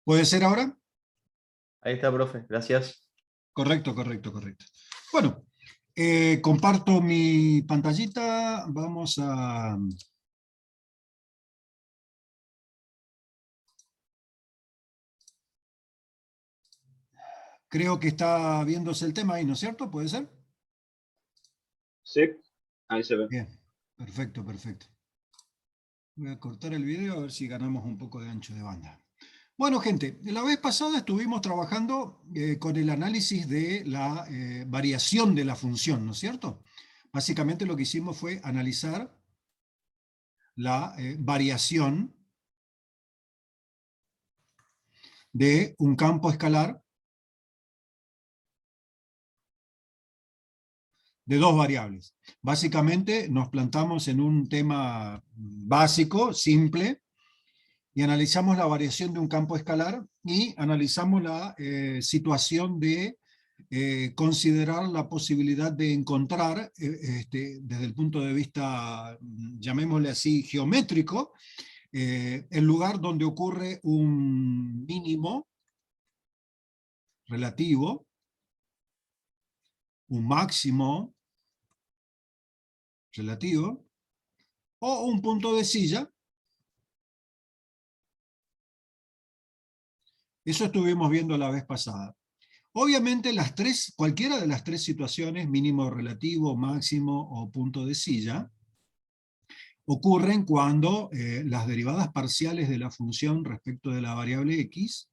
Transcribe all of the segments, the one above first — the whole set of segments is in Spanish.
¿Puede ser ahora? Ahí está, profe. Gracias. Correcto, correcto, correcto. Bueno, comparto mi pantallita. Vamos a... Creo que está viéndose el tema ahí, ¿no es cierto? ¿Puede ser? Sí, ahí se ve. Bien, perfecto, perfecto. Voy a cortar el video a ver si ganamos un poco de ancho de banda. Bueno, gente, la vez pasada estuvimos trabajando con el análisis de la variación de la función, ¿no es cierto? Básicamente lo que hicimos fue analizar la variación de un campo escalar de dos variables. Básicamente nos plantamos en un tema básico, simple, y analizamos la variación de un campo escalar y analizamos la situación de considerar la posibilidad de encontrar, desde el punto de vista, llamémosle así, geométrico, el lugar donde ocurre un mínimo relativo, un máximo relativo, o un punto de silla. Eso estuvimos viendo la vez pasada. Obviamente cualquiera de las tres situaciones, mínimo relativo, máximo o punto de silla, ocurren cuando las derivadas parciales de la función respecto de la variable x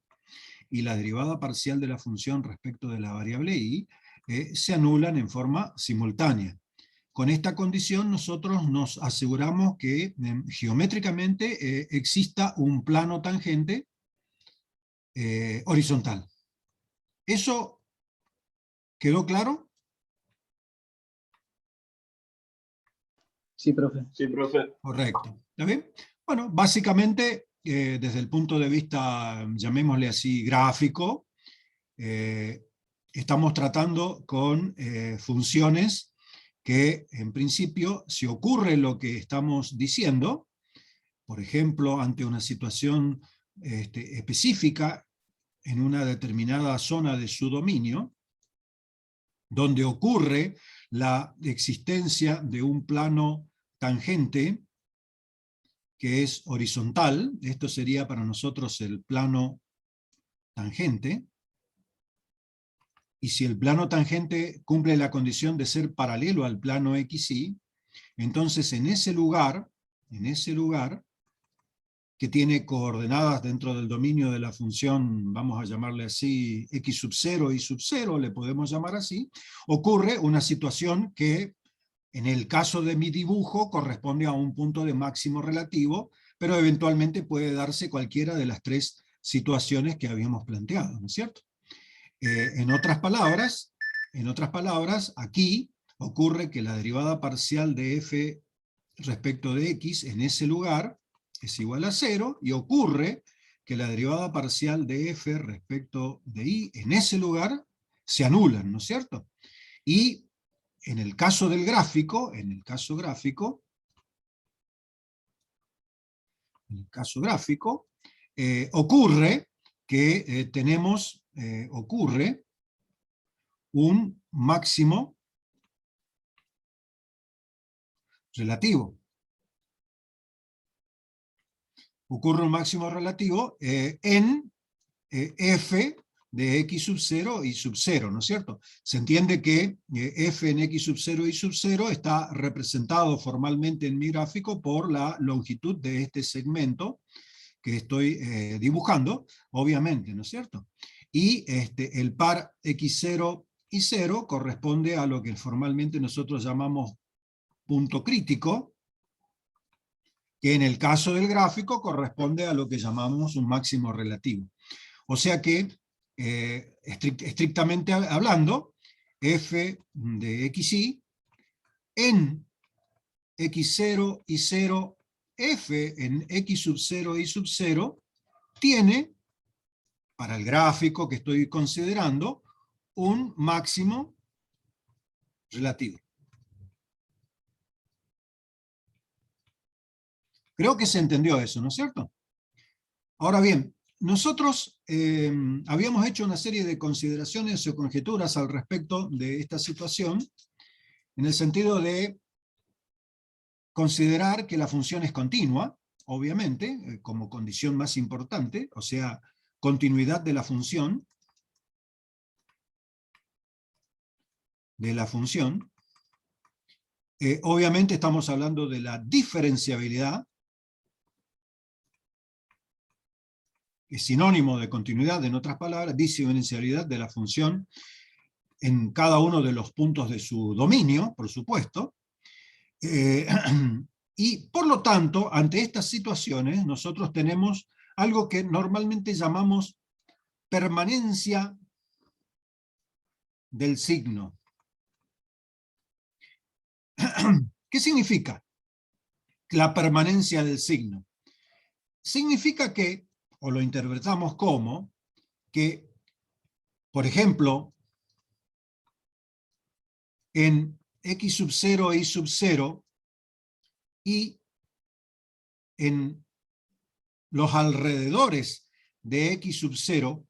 y la derivada parcial de la función respecto de la variable y se anulan en forma simultánea. Con esta condición nosotros nos aseguramos que geométricamente exista un plano tangente horizontal. ¿Eso quedó claro? Sí, profe. Sí, profe. Correcto. ¿Está bien? Bueno, básicamente, desde el punto de vista, llamémosle así, gráfico, estamos tratando con funciones que, en principio, si ocurre lo que estamos diciendo, por ejemplo, ante una situación específica en una determinada zona de su dominio, donde ocurre la existencia de un plano tangente que es horizontal, esto sería para nosotros el plano tangente, y si el plano tangente cumple la condición de ser paralelo al plano XY, entonces en ese lugar, que tiene coordenadas dentro del dominio de la función, vamos a llamarle así, x sub 0 y sub 0, le podemos llamar así, ocurre una situación que en el caso de mi dibujo corresponde a un punto de máximo relativo, pero eventualmente puede darse cualquiera de las tres situaciones que habíamos planteado, ¿no es cierto? En otras palabras, aquí ocurre que la derivada parcial de f respecto de x en ese lugar es igual a 0, y ocurre que la derivada parcial de f respecto de y en ese lugar se anulan, ¿no es cierto? Y en el caso del gráfico, ocurre que ocurre un máximo relativo. Ocurre un máximo relativo en f de x sub 0 y sub 0, ¿no es cierto? Se entiende que f en x sub 0 y sub 0 está representado formalmente en mi gráfico por la longitud de este segmento que estoy dibujando, obviamente, ¿no es cierto? Y el par x0 y 0 corresponde a lo que formalmente nosotros llamamos punto crítico, que en el caso del gráfico corresponde a lo que llamamos un máximo relativo. O sea que, estrictamente hablando, f de xy en x0 y 0, f en x sub 0 y sub 0, tiene, para el gráfico que estoy considerando, un máximo relativo. Creo que se entendió eso, ¿no es cierto? Ahora bien, nosotros habíamos hecho una serie de consideraciones o conjeturas al respecto de esta situación, en el sentido de considerar que la función es continua, obviamente, como condición más importante, o sea, continuidad de la función, obviamente estamos hablando de la diferenciabilidad, es sinónimo de continuidad, en otras palabras, diferenciabilidad de la función en cada uno de los puntos de su dominio, por supuesto, y por lo tanto, ante estas situaciones, nosotros tenemos algo que normalmente llamamos permanencia del signo. ¿Qué significa la permanencia del signo? Significa que, o lo interpretamos como, que, por ejemplo, en X sub 0 e Y sub 0 y en los alrededores de X sub 0,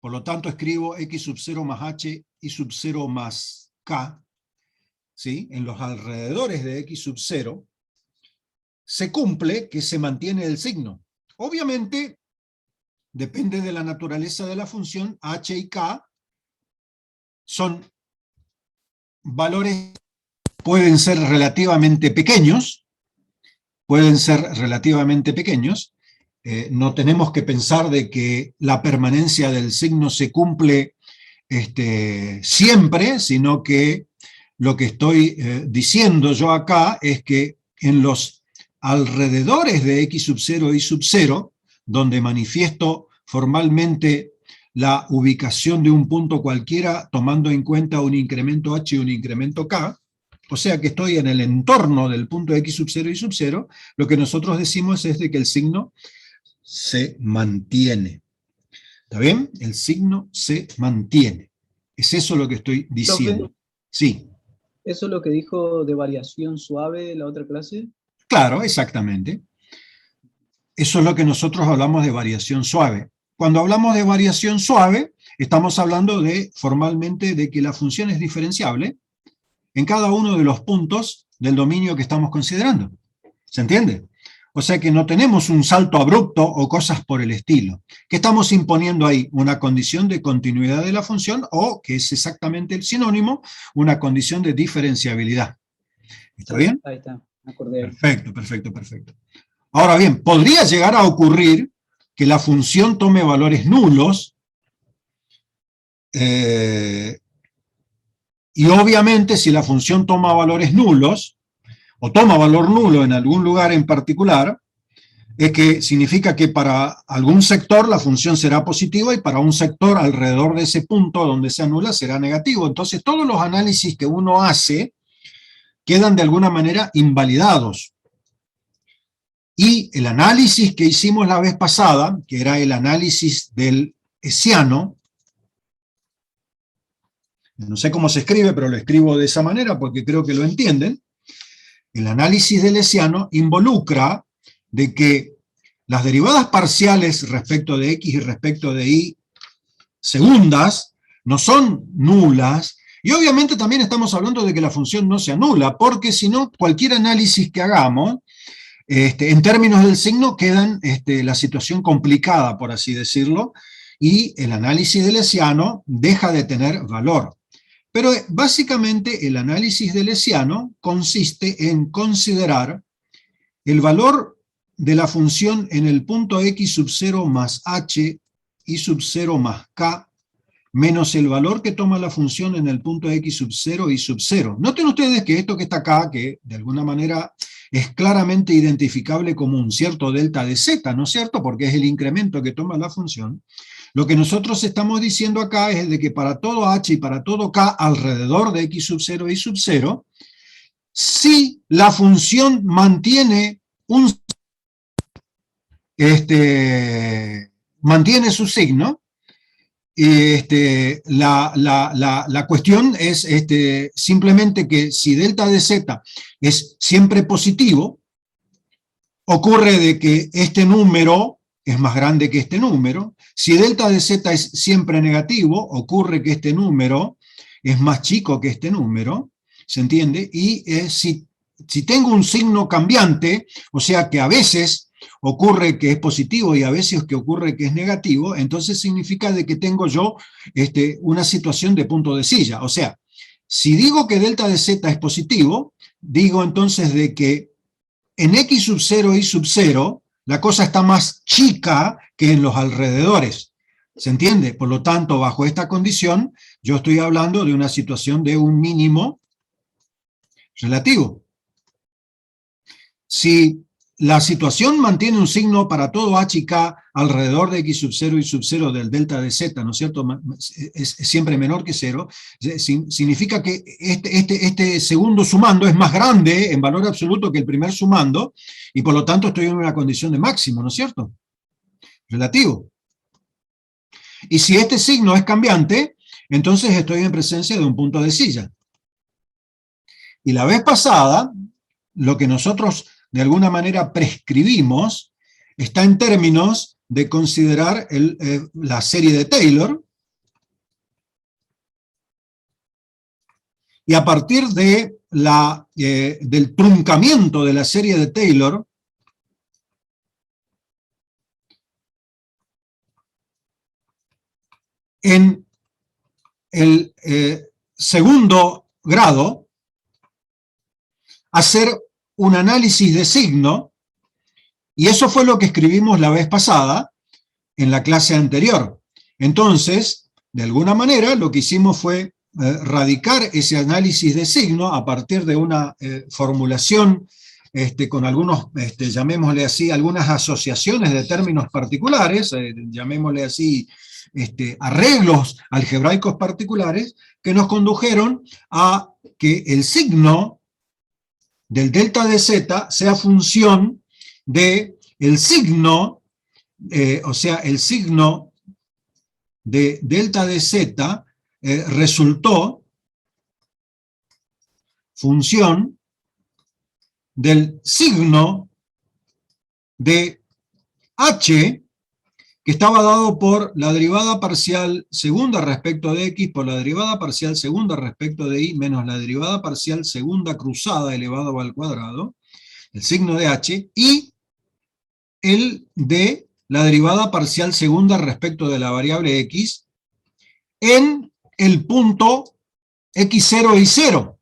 por lo tanto escribo X sub 0 más H, Y sub 0 más K, ¿sí? En los alrededores de X sub 0, se cumple que se mantiene el signo. Obviamente, depende de la naturaleza de la función, H y K son valores, pueden ser relativamente pequeños, no tenemos que pensar de que la permanencia del signo se cumple siempre, sino que lo que estoy diciendo yo acá es que en los alrededores de X sub 0 y sub 0, donde manifiesto formalmente la ubicación de un punto cualquiera tomando en cuenta un incremento H y un incremento K, o sea que estoy en el entorno del punto X sub 0 y sub 0, lo que nosotros decimos es de que el signo se mantiene. ¿Está bien? El signo se mantiene. Es eso lo que estoy diciendo. ¿Profe? Sí. ¿Eso es lo que dijo de variación suave la otra clase? Claro, exactamente. Eso es lo que nosotros hablamos de variación suave. Cuando hablamos de variación suave, estamos hablando formalmente de que la función es diferenciable en cada uno de los puntos del dominio que estamos considerando. ¿Se entiende? O sea que no tenemos un salto abrupto o cosas por el estilo. ¿Qué estamos imponiendo ahí? Una condición de continuidad de la función o, que es exactamente el sinónimo, una condición de diferenciabilidad. ¿Está bien? Ahí está, me acordé. Perfecto. Ahora bien, podría llegar a ocurrir que la función tome valores nulos, y obviamente si la función toma valores nulos, o toma valor nulo en algún lugar en particular, es que significa que para algún sector la función será positiva y para un sector alrededor de ese punto donde sea nula será negativo. Entonces todos los análisis que uno hace quedan de alguna manera invalidados. Y el análisis que hicimos la vez pasada, que era el análisis del hessiano, no sé cómo se escribe, pero lo escribo de esa manera porque creo que lo entienden. El análisis del hessiano involucra de que las derivadas parciales respecto de X y respecto de Y segundas no son nulas, y obviamente también estamos hablando de que la función no sea nula, porque si no, cualquier análisis que hagamos, en términos del signo, quedan la situación complicada, por así decirlo, y el análisis del hessiano deja de tener valor. Pero básicamente el análisis del hessiano consiste en considerar el valor de la función en el punto X sub 0 más H, Y sub 0 más K, menos el valor que toma la función en el punto X sub 0 y sub 0. Noten ustedes que esto que está acá, que de alguna manera es claramente identificable como un cierto delta de z, ¿no es cierto? Porque es el incremento que toma la función. Lo que nosotros estamos diciendo acá es de que para todo H y para todo K alrededor de X sub 0 y sub 0, si la función mantiene mantiene su signo, la cuestión es simplemente que si delta de z es siempre positivo, ocurre de que este número es más grande que este número. Si delta de z es siempre negativo, ocurre que este número es más chico que este número, ¿se entiende? Y si tengo un signo cambiante, o sea que a veces ocurre que es positivo y a veces que ocurre que es negativo, entonces significa de que tengo yo una situación de punto de silla. O sea, si digo que delta de z es positivo, digo entonces de que en x sub 0 y sub 0, la cosa está más chica que en los alrededores. ¿Se entiende? Por lo tanto, bajo esta condición, yo estoy hablando de una situación de un mínimo relativo. Si la situación mantiene un signo para todo h y k alrededor de x sub 0 y sub 0 del delta de z, ¿no es cierto? Es siempre menor que 0, significa que este segundo sumando es más grande en valor absoluto que el primer sumando, y por lo tanto estoy en una condición de máximo, ¿no es cierto? Relativo. Y si este signo es cambiante, entonces estoy en presencia de un punto de silla. Y la vez pasada, lo que nosotros de alguna manera prescribimos está en términos de considerar la serie de Taylor, y a partir de del truncamiento de la serie de Taylor, en el segundo grado, hacer un análisis de signo, y eso fue lo que escribimos la vez pasada en la clase anterior. Entonces, de alguna manera, lo que hicimos fue radicar ese análisis de signo a partir de una formulación con algunos, llamémosle así, algunas asociaciones de términos particulares, llamémosle así, arreglos algebraicos particulares, que nos condujeron a que el signo del delta de z sea función de el signo, o sea, el signo de delta de z resultó función del signo de h, que estaba dado por la derivada parcial segunda respecto de x por la derivada parcial segunda respecto de y menos la derivada parcial segunda cruzada elevado al cuadrado, el signo de h, y el de la derivada parcial segunda respecto de la variable x en el punto x0 y 0.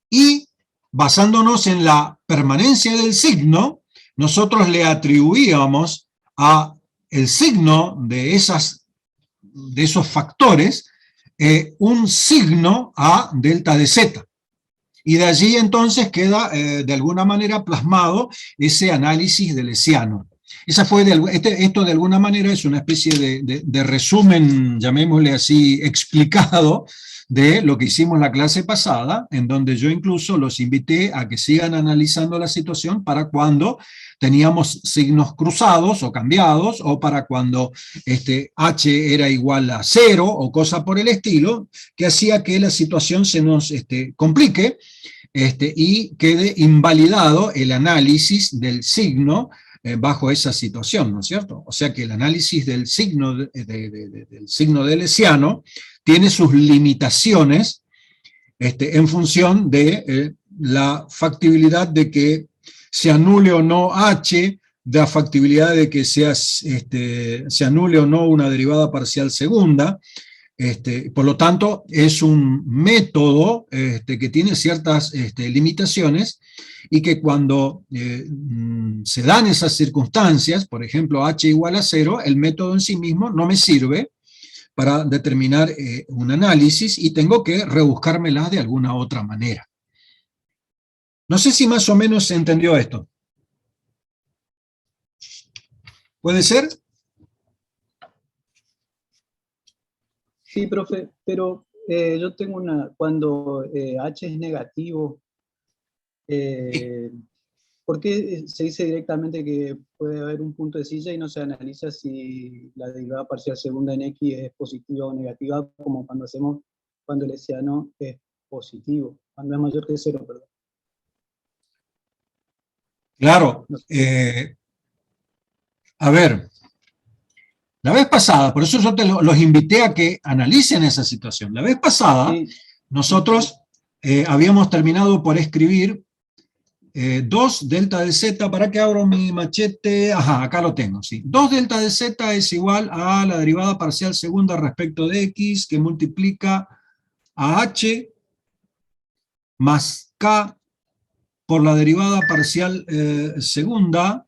Y basándonos en la permanencia del signo, nosotros le atribuíamos a el signo de esos factores un signo a delta de z. Y de allí entonces queda de alguna manera plasmado ese análisis de Lesiano. Esto de alguna manera es una especie de resumen, llamémosle así, explicado de lo que hicimos la clase pasada, en donde yo incluso los invité a que sigan analizando la situación para cuando teníamos signos cruzados o cambiados, o para cuando h era igual a 0 o cosa por el estilo, que hacía que la situación se nos complique y quede invalidado el análisis del signo bajo esa situación, ¿no es cierto? O sea que el análisis del signo del signo de Lesiano tiene sus limitaciones en función de la factibilidad de que se anule o no h, de la factibilidad de que se anule o no una derivada parcial segunda. Por lo tanto, es un método que tiene ciertas limitaciones, y que cuando se dan esas circunstancias, por ejemplo, h igual a 0, el método en sí mismo no me sirve para determinar un análisis, y tengo que rebuscármelas de alguna otra manera. No sé si más o menos se entendió esto. ¿Puede ser? Sí, profe, pero yo tengo cuando h es negativo, ¿por qué se dice directamente que puede haber un punto de silla y no se analiza si la derivada parcial segunda en x es positiva o negativa, como cuando el lesiano es positivo, cuando es mayor que 0, perdón? Claro. No sé. A ver, la vez pasada, por eso yo los invité a que analicen esa situación. La vez pasada, Sí. nosotros habíamos terminado por escribir 2 delta de z, ¿para qué abro mi machete? Ajá, acá lo tengo, sí. 2 delta de z es igual a la derivada parcial segunda respecto de x, que multiplica a h más k por la derivada parcial segunda,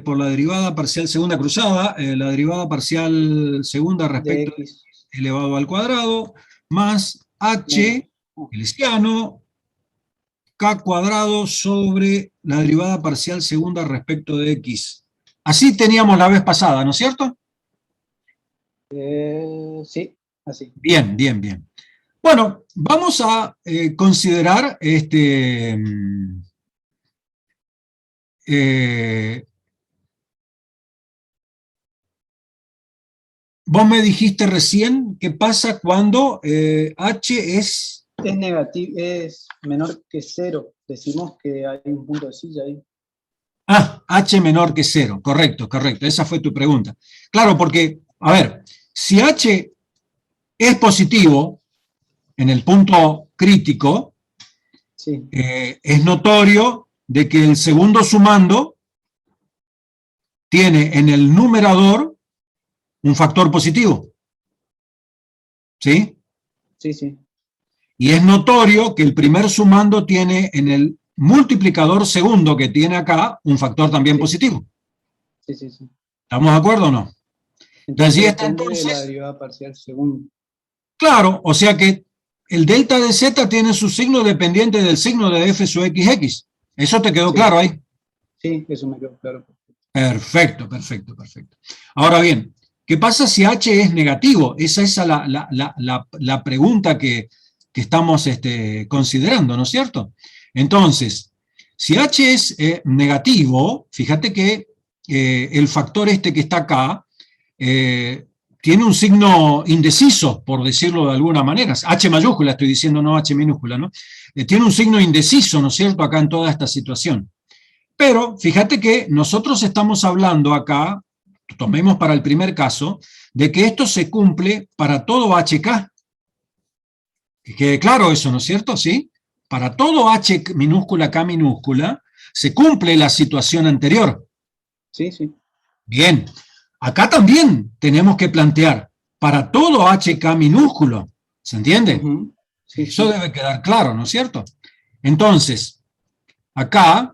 por la derivada parcial segunda cruzada, la derivada parcial segunda respecto De X. elevado al cuadrado, más h, el hessiano, k cuadrado sobre la derivada parcial segunda respecto de x. Así teníamos la vez pasada, ¿no es cierto? Sí, así. Bien, bien, bien. Bueno, vamos a considerar vos me dijiste recién qué pasa cuando h es... Es negativo, es menor que 0. Decimos que hay un punto de silla ahí. Ah, h menor que 0, correcto, correcto, esa fue tu pregunta. Claro, porque, a ver, si h es positivo en el punto crítico, Sí, es notorio de que el segundo sumando tiene en el numerador un factor positivo. ¿Sí? sí, sí. Y es notorio que el primer sumando tiene en el multiplicador segundo que tiene acá un factor también Sí. positivo. Sí, sí, sí. ¿Estamos de acuerdo o no? Entonces Allí está depende de la entonces, derivada parcial segunda. claro, o sea que el delta de z tiene su signo dependiente del signo de f sub xx. ¿Eso te quedó Sí. claro ahí? Sí, eso me quedó claro. Perfecto, perfecto, perfecto. Ahora bien, ¿qué pasa si h es negativo? Esa es la pregunta que estamos considerando, ¿no es cierto? Entonces, si h es negativo, fíjate que el factor que está acá tiene un signo indeciso, por decirlo de alguna manera. H mayúscula estoy diciendo, no H minúscula, ¿no? Tiene un signo indeciso, ¿no es cierto?, acá en toda esta situación. Pero fíjate que nosotros estamos hablando acá, tomemos para el primer caso, de que esto se cumple para todo HK. Que quede claro eso, ¿no es cierto? ¿Sí? Para todo H minúscula, K minúscula, se cumple la situación anterior. Sí, sí. Bien, acá también tenemos que plantear para todo HK minúsculo, ¿se entiende? Ujú. Sí, Eso sí. debe quedar claro, ¿no es cierto? Entonces, acá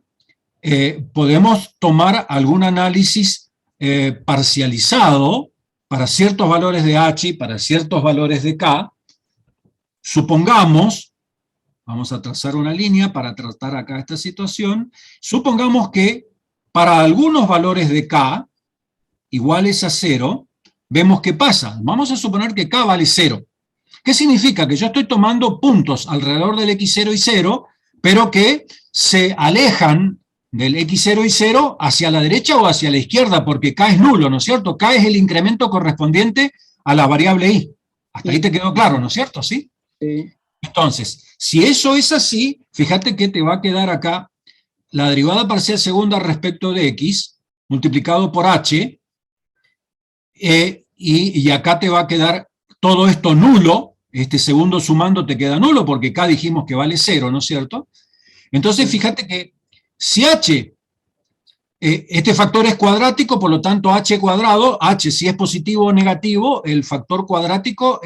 podemos tomar algún análisis parcializado para ciertos valores de H y para ciertos valores de K. Supongamos, vamos a trazar una línea para tratar acá esta situación, supongamos que para algunos valores de K iguales a 0, vemos qué pasa. Vamos a suponer que K vale 0. ¿Qué significa? Que yo estoy tomando puntos alrededor del x0 y 0, pero que se alejan del x0 y 0 hacia la derecha o hacia la izquierda, porque K es nulo, ¿no es cierto? K es el incremento correspondiente a la variable y. Hasta ahí te quedó claro, ¿no es cierto? ¿Sí? Sí. Entonces, si eso es así, fíjate que te va a quedar acá la derivada parcial segunda respecto de x, multiplicado por h, y acá te va a quedar todo esto nulo, este segundo sumando te queda nulo, porque acá dijimos que vale 0, ¿no es cierto? Entonces, fíjate que si h, este factor es cuadrático, por lo tanto h cuadrado, h si es positivo o negativo, el factor cuadrático,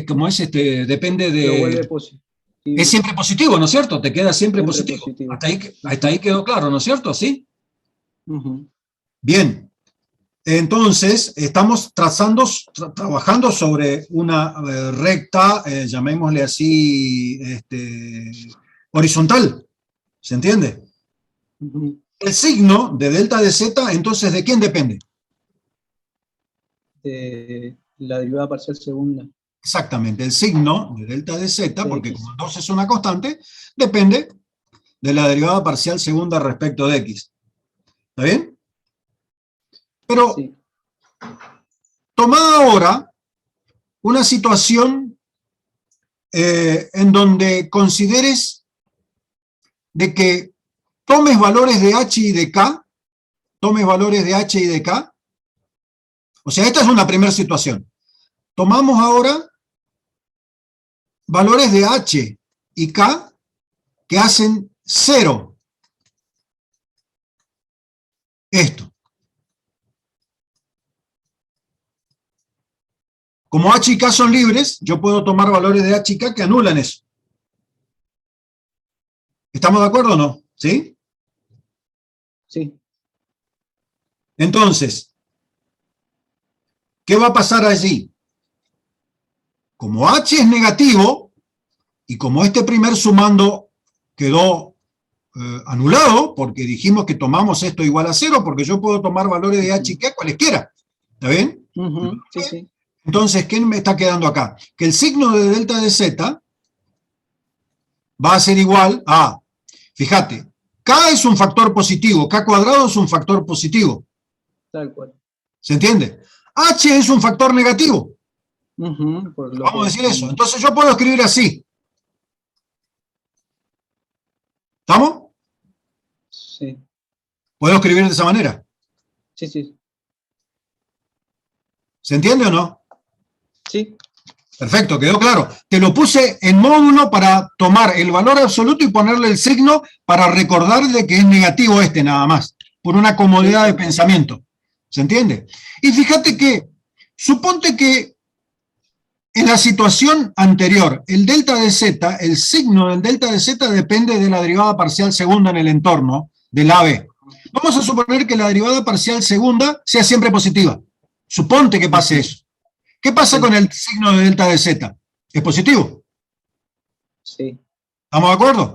como es, depende Lo vuelve de... positivo. Es siempre positivo, ¿no es cierto? Te queda siempre Siempre positivo. positivo. Hasta ahí quedó claro, ¿no es cierto? ¿Sí? Ujú. Bien. Entonces, estamos trabajando sobre una recta, llamémosle así, horizontal. ¿Se entiende? Ujú. El signo de delta de z, entonces, ¿de quién depende? La derivada parcial segunda. Exactamente, el signo de delta de z, De porque X. como 2 es una constante, depende de la derivada parcial segunda respecto de x. ¿Está bien? Pero Sí. toma ahora una situación en donde consideres de que tomes valores de H y de K, tomes valores de H y de K. O sea, esta es una primera situación. Tomamos ahora valores de H y K que hacen 0. Esto. Como H y K son libres, yo puedo tomar valores de H y K que anulan eso. ¿Estamos de acuerdo o no? ¿Sí? Sí. Entonces, ¿qué va a pasar allí? Como H es negativo, y como este primer sumando quedó anulado, porque dijimos que tomamos esto igual a 0, porque yo puedo tomar valores de H y K cualesquiera. ¿Está bien? Sí, sí. Entonces, ¿qué me está quedando acá? Que el signo de delta de Z va a ser igual a, fíjate, K es un factor positivo, K cuadrado es un factor positivo. Tal cual. ¿Se entiende? H es un factor negativo. Por lo Vamos a que- decir eso. Entonces yo puedo escribir así. ¿Estamos? Sí, Puedo escribir de esa manera. sí, sí. ¿Se entiende o no? Sí, Perfecto, quedó claro. Te lo puse en módulo para tomar el valor absoluto y ponerle el signo para recordar de que es negativo este nada más, por una comodidad de pensamiento. ¿Se entiende? Y fíjate que, suponte que en la situación anterior, el delta de z, el signo del delta de z depende de la derivada parcial segunda en el entorno del AB. Vamos a suponer que la derivada parcial segunda sea siempre positiva. Suponte que pase eso. ¿Qué pasa con el signo de delta de z? ¿Es positivo? sí. ¿Estamos de acuerdo?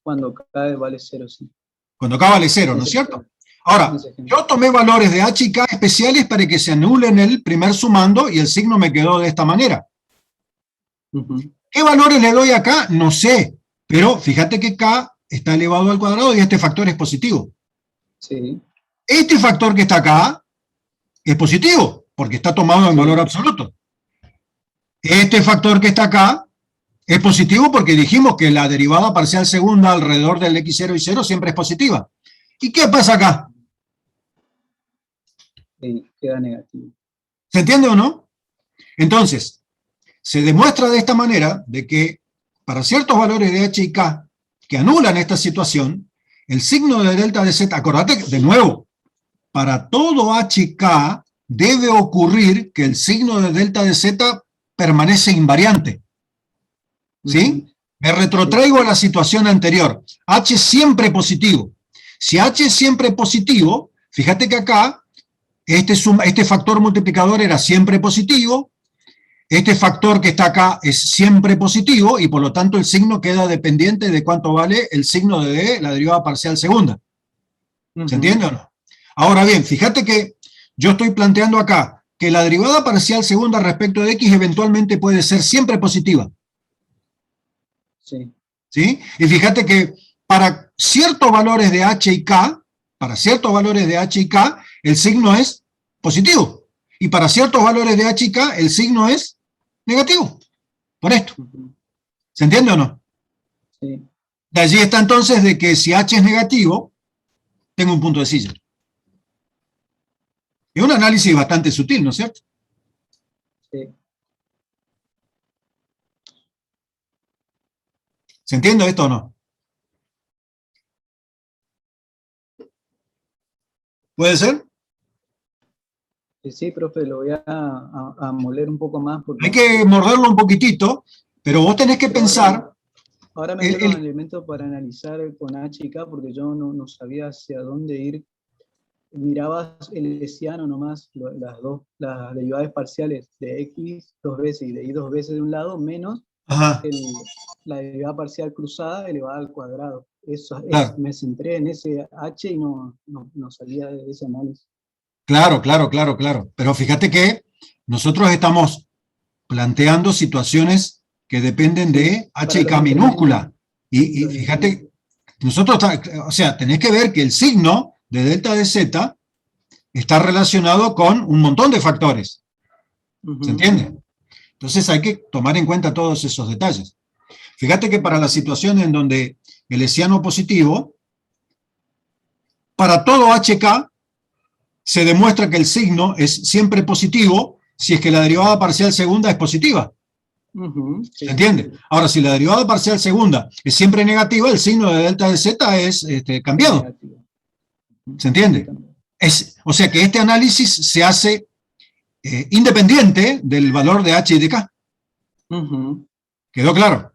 Cuando cae vale 0, sí. Cuando K vale 0, ¿no es cierto? Ahora, yo tomé valores de H y K especiales para que se anulen el primer sumando y el signo me quedó de esta manera. ¿Qué valores le doy acá? No sé, pero fíjate que K está elevado al cuadrado y este factor es positivo. Sí, Este factor que está acá es positivo, porque está tomado en valor absoluto. Este factor que está acá es positivo porque dijimos que la derivada parcial segunda alrededor del x0 y 0 siempre es positiva. ¿Y qué pasa acá? sí, queda negativo. ¿Se entiende o no? Entonces, se demuestra de esta manera de que para ciertos valores de H y K que anulan esta situación, el signo de delta de Z, acordate de nuevo, para todo H y K debe ocurrir que el signo de delta de Z permanece invariante. ¿Sí? Me retrotraigo a la situación anterior. H siempre positivo. Si H es siempre positivo, fíjate que acá este factor multiplicador era siempre positivo, este factor que está acá es siempre positivo y por lo tanto el signo queda dependiente de cuánto vale el signo de la derivada parcial segunda. ¿Se entiende o no? Ahora bien, fíjate que yo estoy planteando acá que la derivada parcial segunda respecto de x eventualmente puede ser siempre positiva. Sí. ¿Sí? Y fíjate que para ciertos valores de H y K, el signo es positivo. Y para ciertos valores de H y K, el signo es negativo. Por esto. ¿Se entiende o no? Sí. De allí está entonces de que si H es negativo, tengo un punto de silla. Es un análisis bastante sutil, ¿no es cierto? Sí. ¿Se entiende esto o no? ¿Puede ser? Sí, profe, lo voy a moler un poco más. Porque Hay que morderlo un poquitito, pero vos tenés que pensar... Ahora me dieron elementos para analizar con H y K porque yo no sabía hacia dónde ir. Mirabas el hessiano nomás, las derivadas parciales de x dos veces y de y dos veces de un lado, menos la derivada parcial cruzada elevada al cuadrado. Claro. Me centré en ese h y no salía de ese análisis. Claro. Pero fíjate que nosotros estamos planteando situaciones que dependen de H y K minúscula. Y fíjate, nosotros, o sea, tenés que ver que el signo de delta de Z está relacionado con un montón de factores. ¿Se entiende? Entonces hay que tomar en cuenta todos esos detalles. Fíjate que para la situación en donde el hessiano positivo, para todo HK se demuestra que el signo es siempre positivo si es que la derivada parcial segunda es positiva. ¿Se entiende? Ahora, si la derivada parcial segunda es siempre negativa, el signo de delta de z es cambiado. ¿Se entiende? O sea que este análisis se hace independiente del valor de h y de k. ¿Quedó claro?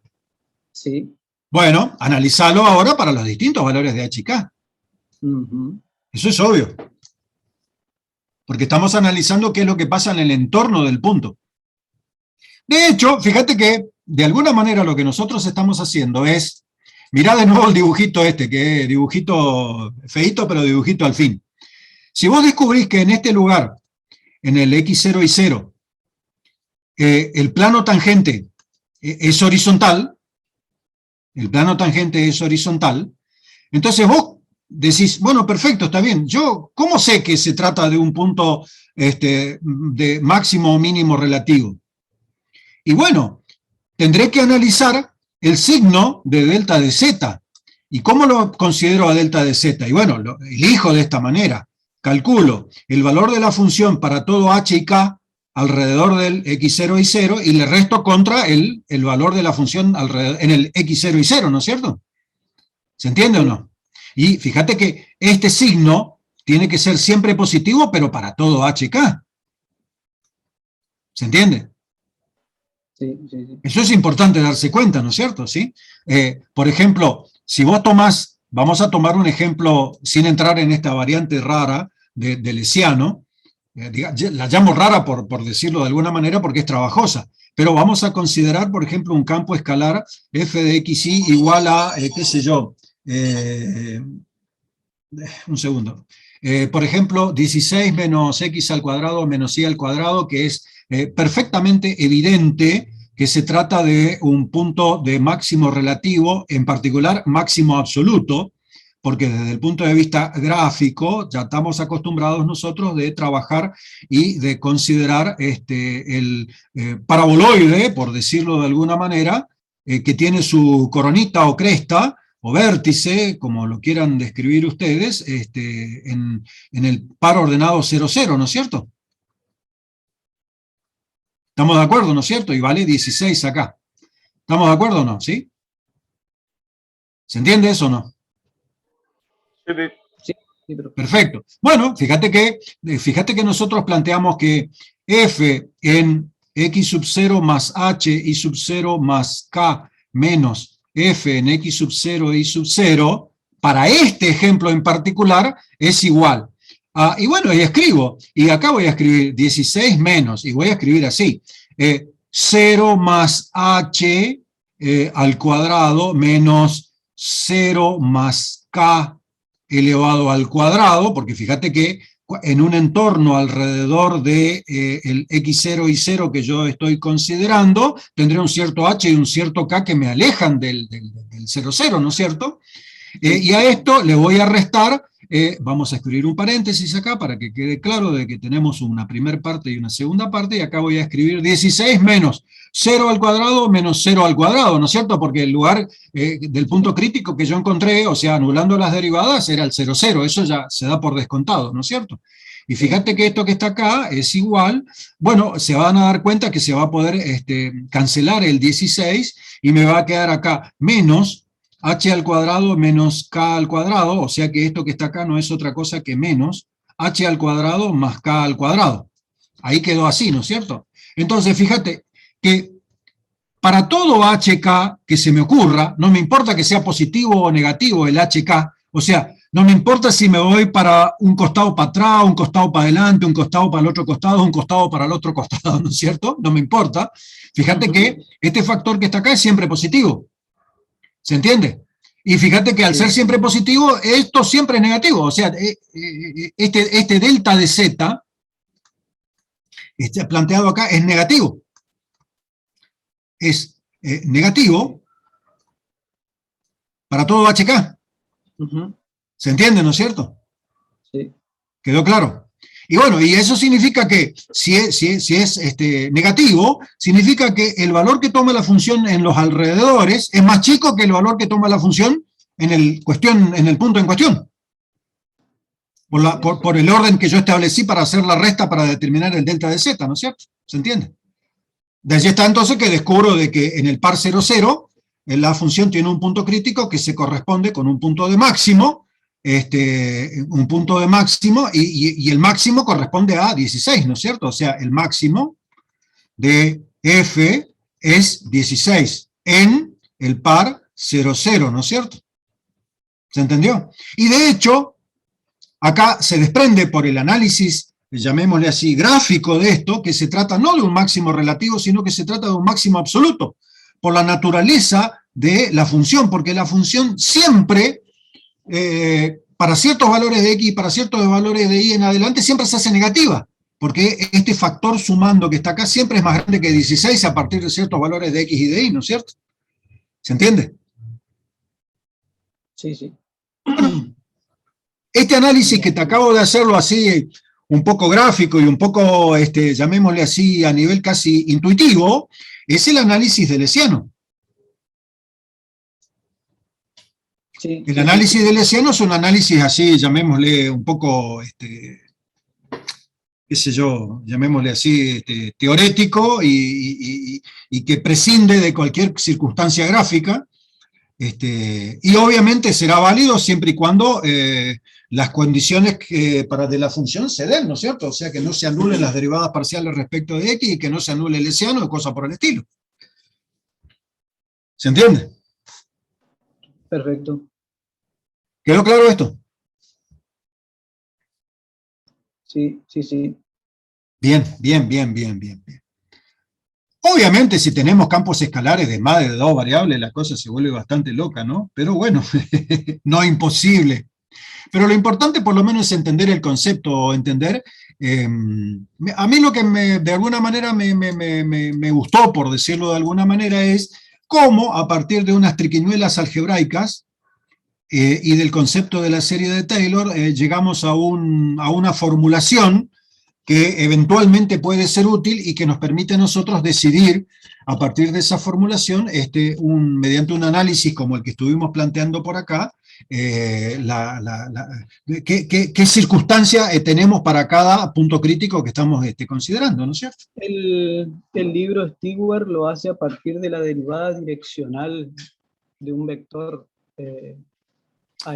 Sí. Bueno, analizalo ahora para los distintos valores de h y k. Eso es obvio. Porque estamos analizando qué es lo que pasa en el entorno del punto. De hecho, fíjate que, de alguna manera, lo que nosotros estamos haciendo es, mirá de nuevo el dibujito que es dibujito feíto, pero dibujito al fin. Si vos descubrís que en este lugar, en el x0 y 0, el plano tangente es horizontal, entonces vos decís, bueno, perfecto, está bien. Yo, ¿cómo sé que se trata de un punto de máximo o mínimo relativo? Y bueno, tendré que analizar el signo de delta de z. ¿Y cómo lo considero a delta de z? Y bueno, lo elijo de esta manera. Calculo el valor de la función para todo h y k alrededor del x0 y 0 y le resto contra el valor de la función en el x0 y 0, ¿no es cierto? ¿Se entiende o no? Y fíjate que este signo tiene que ser siempre positivo, pero para todo h y k. ¿Se entiende? Sí. Eso es importante darse cuenta, ¿no es cierto? ¿Sí? Por ejemplo, si vos tomás, vamos a tomar un ejemplo sin entrar en esta variante rara de Lesiano, la llamo rara por decirlo de alguna manera porque es trabajosa, pero vamos a considerar, por ejemplo, un campo escalar f de xy igual a, qué sé yo, un segundo, por ejemplo, 16 menos x al cuadrado menos y al cuadrado, que es perfectamente evidente que se trata de un punto de máximo relativo, en particular máximo absoluto, porque desde el punto de vista gráfico ya estamos acostumbrados nosotros de trabajar y de considerar el paraboloide, por decirlo de alguna manera, que tiene su coronita o cresta, o vértice, como lo quieran describir ustedes, en el par ordenado 0, 0, ¿no es cierto? ¿Estamos de acuerdo, no es cierto? Y vale 16 acá. ¿Estamos de acuerdo o no? ¿Sí? ¿Se entiende eso o no? Sí. Perfecto. Bueno, fíjate que nosotros planteamos que f en x sub 0 más h y sub 0 más k menos f en x sub 0 y sub 0, para este ejemplo en particular, es igual. Y bueno, y escribo, y acá voy a escribir 16 menos, y voy a escribir así, 0 más h al cuadrado menos 0 más k elevado al cuadrado, porque fíjate que en un entorno alrededor de el x0 y 0 que yo estoy considerando, tendré un cierto h y un cierto k que me alejan del 0, 0, ¿no es cierto? Y a esto le voy a restar, vamos a escribir un paréntesis acá para que quede claro de que tenemos una primera parte y una segunda parte, y acá voy a escribir 16 menos 0 al cuadrado menos 0 al cuadrado, ¿no es cierto? Porque el lugar del punto crítico que yo encontré, o sea, anulando las derivadas, era el 0, 0, eso ya se da por descontado, ¿no es cierto? Y fíjate que esto que está acá es igual, bueno, se van a dar cuenta que se va a poder cancelar el 16 y me va a quedar acá menos h al cuadrado menos k al cuadrado, o sea que esto que está acá no es otra cosa que menos h al cuadrado más k al cuadrado. Ahí quedó así, ¿no es cierto? Entonces, fíjate que para todo hk que se me ocurra, no me importa que sea positivo o negativo el hk, o sea, no me importa si me voy para un costado para atrás, un costado para adelante, un costado para el otro costado, un costado para el otro costado, ¿no es cierto? No me importa. Fíjate que este factor que está acá es siempre positivo. ¿Se entiende? Y fíjate que al ser siempre positivo, esto siempre es negativo. O sea, este delta de z, planteado acá, es negativo. Es negativo para todo HK. ¿Se entiende, no es cierto? Sí. ¿Quedó claro? Y bueno, y eso significa que si es negativo, significa que el valor que toma la función en los alrededores es más chico que el valor que toma la función en el punto en cuestión. Por el orden que yo establecí para hacer la resta para determinar el delta de z, ¿no es cierto? ¿Se entiende? De allí está entonces que descubro de que en el par 0, 0, la función tiene un punto crítico que se corresponde con un punto de máximo, y el máximo corresponde a 16, ¿no es cierto? O sea, el máximo de f es 16 en el par 0, 0, ¿no es cierto? ¿Se entendió? Y de hecho, acá se desprende por el análisis, llamémosle así, gráfico de esto, que se trata no de un máximo relativo, sino que se trata de un máximo absoluto, por la naturaleza de la función, porque la función siempre, para ciertos valores de x y para ciertos valores de y en adelante, siempre se hace negativa, porque este factor sumando que está acá siempre es más grande que 16 a partir de ciertos valores de x y de y, ¿no es cierto? ¿Se entiende? Sí, sí. Este análisis que te acabo de hacerlo así, un poco gráfico y un poco, llamémosle así, a nivel casi intuitivo, es el análisis de Lesiano. Sí, El análisis de Lesiano es un análisis así, llamémosle un poco, qué sé yo, llamémosle así, teorético y que prescinde de cualquier circunstancia gráfica, y obviamente será válido siempre y cuando las condiciones de la función se den, ¿no es cierto? O sea, que no se anulen las derivadas parciales respecto de x y que no se anule el Lesiano y cosas por el estilo. ¿Se entiende? perfecto. ¿Quedó claro esto? Sí, sí, sí. Bien, bien, bien, bien, bien, bien. Obviamente, si tenemos campos escalares de más de 2 variables, la cosa se vuelve bastante loca, ¿no? Pero bueno, no imposible. Pero lo importante por lo menos es entender el concepto, o entender, a mí lo que de alguna manera me gustó, por decirlo de alguna manera, es cómo a partir de unas triquiñuelas algebraicas y del concepto de la serie de Taylor, llegamos a una formulación que eventualmente puede ser útil y que nos permite a nosotros decidir, a partir de esa formulación, mediante un análisis como el que estuvimos planteando por acá, qué circunstancia tenemos para cada punto crítico que estamos considerando, ¿no es cierto? El libro Stewart lo hace a partir de la derivada direccional de un vector.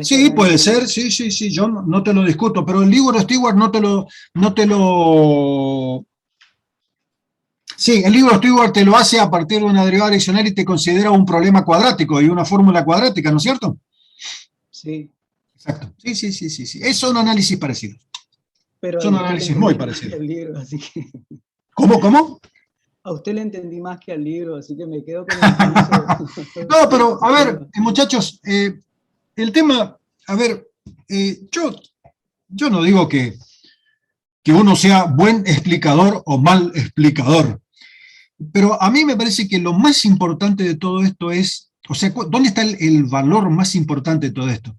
Sí, puede ser, sí, sí, sí, yo no te lo discuto, pero el libro Stewart Sí, el libro Stewart te lo hace a partir de una derivada direccional y te considera un problema cuadrático y una fórmula cuadrática, ¿no es cierto? Sí. Exacto, sí, sí, sí, sí, sí. Son análisis parecidos. Pero Son análisis muy parecidos. el libro, así que... ¿Cómo? A usted le entendí más que al libro, así que me quedo con el... No, pero a ver, muchachos, el tema, a ver, yo no digo que uno sea buen explicador o mal explicador, pero a mí me parece que lo más importante de todo esto es, o sea, ¿dónde está el valor más importante de todo esto?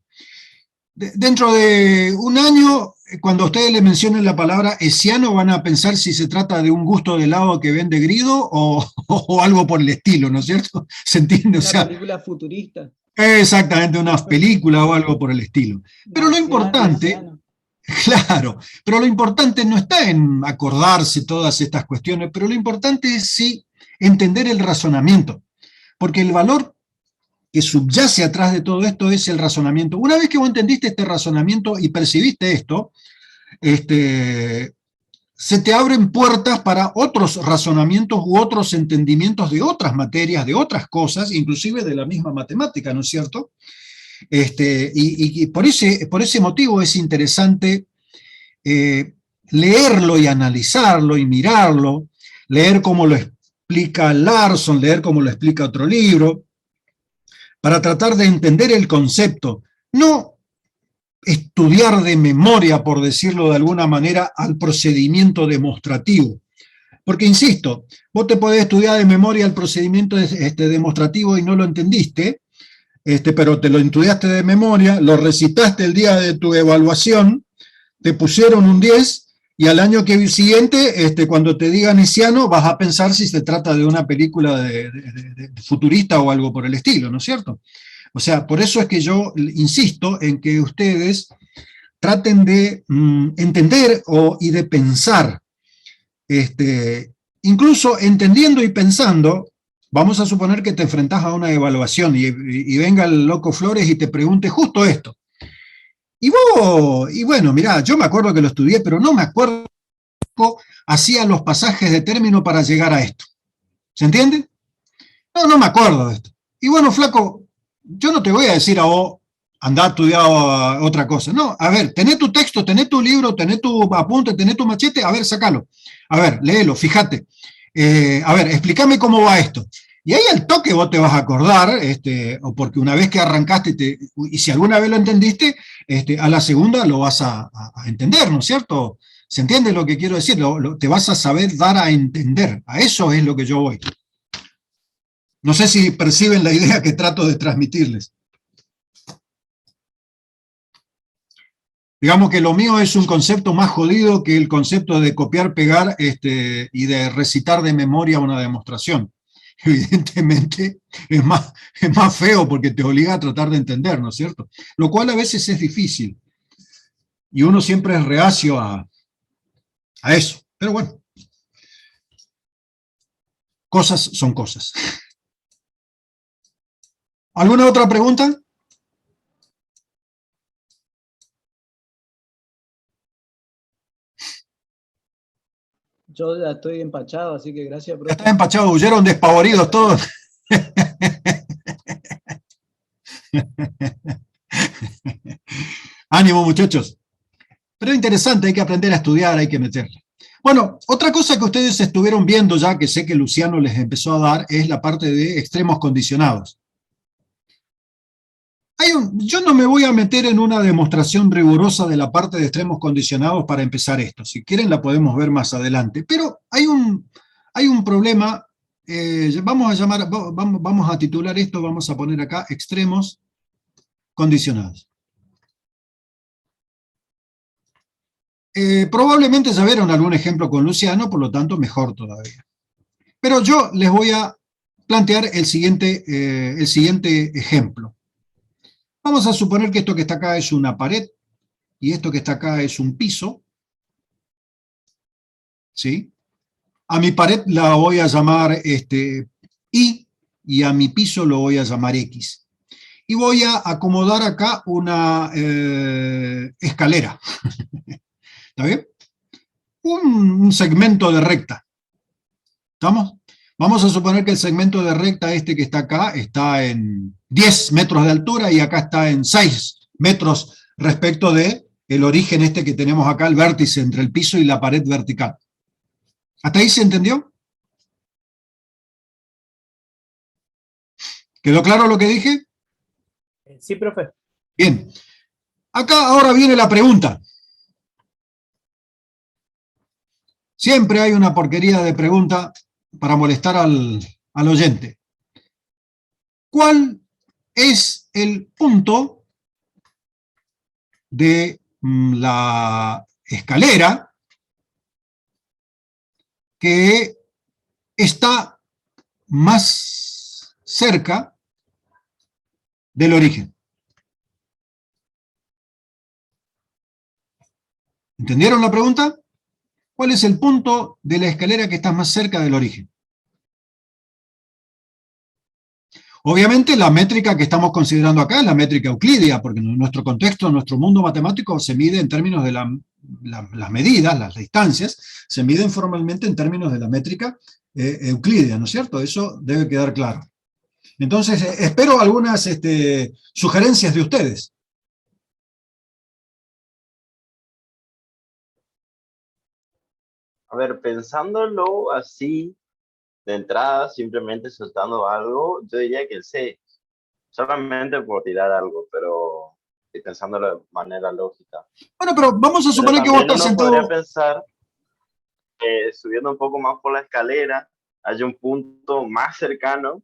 Dentro de un año, cuando ustedes le mencionen la palabra hessiano, van a pensar si se trata de un gusto de helado que vende Grido o algo por el estilo, ¿no es cierto? ¿Se entiende? Una película futurista. Exactamente, una película o algo por el estilo. Pero lo importante, claro, pero lo importante no está en acordarse todas estas cuestiones, pero lo importante es sí entender el razonamiento, porque el valor que subyace atrás de todo esto es el razonamiento. Una vez que vos entendiste este razonamiento y percibiste esto, se te abren puertas para otros razonamientos u otros entendimientos de otras materias, de otras cosas, inclusive de la misma matemática, ¿no es cierto? Y por ese motivo es interesante leerlo y analizarlo y mirarlo, leer cómo lo explica Larson, leer cómo lo explica otro libro, para tratar de entender el concepto, no estudiar de memoria, por decirlo de alguna manera, al procedimiento demostrativo. Porque, insisto, vos te podés estudiar de memoria el procedimiento demostrativo y no lo entendiste, pero te lo estudiaste de memoria, lo recitaste el día de tu evaluación, te pusieron un 10, y al año siguiente, cuando te digan hessiano, vas a pensar si se trata de una película de futurista o algo por el estilo, ¿no es cierto? O sea, por eso es que yo insisto en que ustedes traten de entender y de pensar. Incluso entendiendo y pensando, vamos a suponer que te enfrentás a una evaluación y venga el loco Flores y te pregunte justo esto. Y bueno, mirá, yo me acuerdo que lo estudié, pero no me acuerdo, hacía los pasajes de término para llegar a esto. ¿Se entiende? No me acuerdo de esto. Y bueno, flaco, yo no te voy a decir a vos, andá a estudiar otra cosa. No, a ver, tenés tu texto, tenés tu libro, tenés tu apunte, tenés tu machete, a ver, sácalo. A ver, léelo, fíjate. A ver, explícame cómo va esto. Y ahí al toque vos te vas a acordar, o porque una vez que arrancaste, y si alguna vez lo entendiste, a la segunda lo vas a entender, ¿no es cierto? ¿Se entiende lo que quiero decir? Te vas a saber dar a entender. A eso es lo que yo voy. No sé si perciben la idea que trato de transmitirles. Digamos que lo mío es un concepto más jodido que el concepto de copiar, pegar y de recitar de memoria una demostración. Evidentemente es más feo porque te obliga a tratar de entender, ¿no es cierto? Lo cual a veces es difícil. Y uno siempre es reacio a eso. Pero bueno, cosas son cosas. ¿Alguna otra pregunta? Yo ya estoy empachado, así que gracias, Ya profe. están empachados, huyeron despavoridos todos. Ánimo, muchachos. Pero es interesante, hay que aprender a estudiar, hay que meterle. Bueno, otra cosa que ustedes estuvieron viendo ya, que sé que Luciano les empezó a dar, es la parte de extremos condicionados. Yo no me voy a meter en una demostración rigurosa de la parte de extremos condicionados para empezar esto. Si quieren la podemos ver más adelante. Pero hay un problema, vamos a titular esto, vamos a poner acá extremos condicionados. Probablemente ya vieron algún ejemplo con Luciano, por lo tanto mejor todavía. Pero yo les voy a plantear el siguiente ejemplo. Vamos a suponer que esto que está acá es una pared y esto que está acá es un piso. ¿Sí? A mi pared la voy a llamar y a mi piso lo voy a llamar X. Y voy a acomodar acá una escalera. ¿Está bien? Un segmento de recta. ¿Estamos? Vamos a suponer que el segmento de recta que está acá está en 10 metros de altura y acá está en 6 metros respecto de el origen que tenemos acá, el vértice entre el piso y la pared vertical. ¿Hasta ahí se entendió? ¿Quedó claro lo que dije? Sí, profe. Bien. Acá ahora viene la pregunta. Siempre hay una porquería de pregunta para molestar al oyente. ¿Cuál es el punto de la escalera que está más cerca del origen? ¿Entendieron la pregunta? ¿Cuál es el punto de la escalera que está más cerca del origen? Obviamente la métrica que estamos considerando acá es la métrica euclídea, porque en nuestro contexto, en nuestro mundo matemático, se mide en términos de las medidas, las distancias, se miden formalmente en términos de la métrica euclídea, ¿no es cierto? Eso debe quedar claro. Entonces, espero algunas sugerencias de ustedes. A ver, pensándolo así, de entrada, simplemente soltando algo, yo diría que el C, solamente por tirar algo, pero pensándolo de manera lógica. Bueno, pero vamos a Pero suponer que vos también estás uno podría sentado... pensar que subiendo un poco más por la escalera, hay un punto más cercano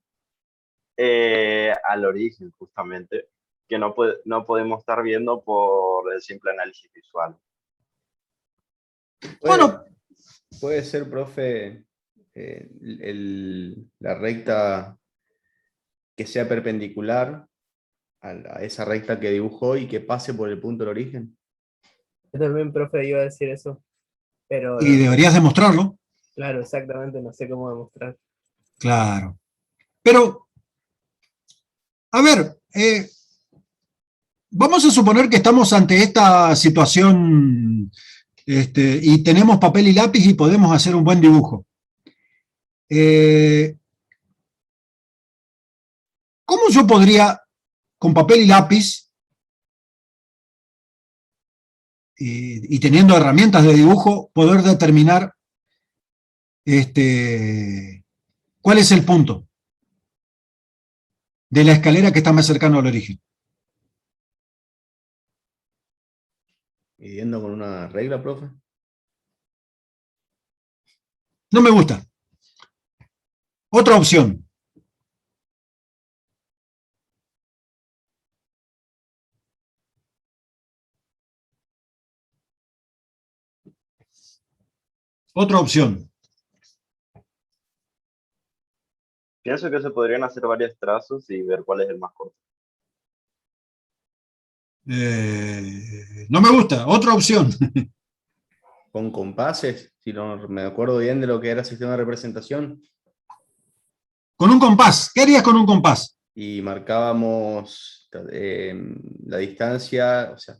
al origen, justamente, que no podemos estar viendo por el simple análisis visual. Bueno, Puede ser, profe, la recta que sea perpendicular a esa recta que dibujó y que pase por el punto del origen. Yo también, profe, iba a decir eso. Pero, Y deberías demostrarlo. claro, exactamente, no sé cómo demostrar. Claro. Pero, a ver, vamos a suponer que estamos ante esta situación y tenemos papel y lápiz y podemos hacer un buen dibujo. ¿Cómo yo podría, con papel y lápiz, y teniendo herramientas de dibujo, poder determinar cuál es el punto de la escalera que está más cercano al origen? Midiendo con una regla, profe. No me gusta. Otra opción. Otra opción. Pienso que se podrían hacer varios trazos y ver cuál es el más corto. No me gusta. Otra opción. Con compases, si no me acuerdo bien de lo que era sistema de representación, Con un compás. ¿Qué harías con un compás? y marcábamos la distancia, o sea,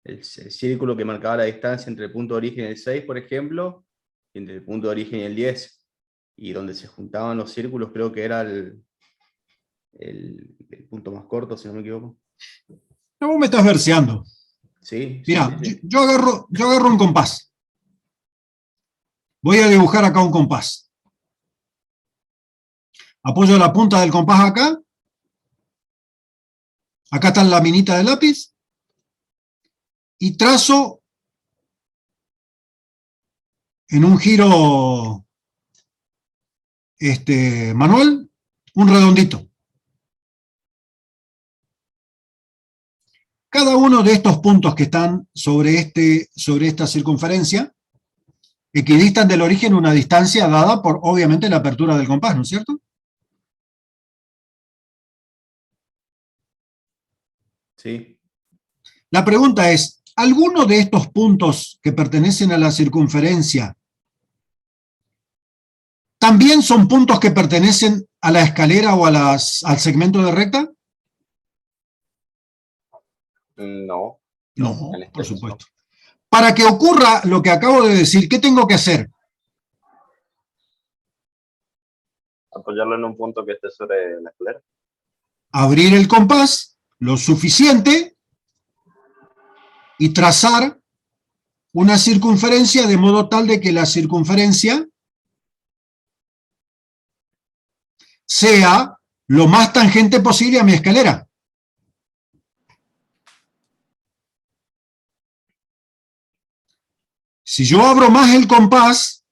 el círculo que marcaba la distancia entre el punto de origen y el 6, por ejemplo, y entre el punto de origen y el 10, y donde se juntaban los círculos creo que era el punto más corto, si no me equivoco. No, vos me estás verseando. Sí, sí, Mirá, sí, sí. yo agarro un compás. Voy a dibujar acá un compás. Apoyo la punta del compás acá. Acá está la minita de lápiz. Y trazo en un giro manual un redondito. Cada uno de estos puntos que están sobre esta circunferencia equidistan del origen una distancia dada por, obviamente, la apertura del compás, ¿no es cierto? Sí. La pregunta es, ¿alguno de estos puntos que pertenecen a la circunferencia también son puntos que pertenecen a la escalera o al segmento de recta? No, No, en este por caso no. supuesto. Para que ocurra lo que acabo de decir, ¿qué tengo que hacer? Apoyarlo en un punto que esté sobre la escalera. Abrir el compás lo suficiente y trazar una circunferencia de modo tal de que la circunferencia sea lo más tangente posible a mi escalera. Si yo abro más el compás,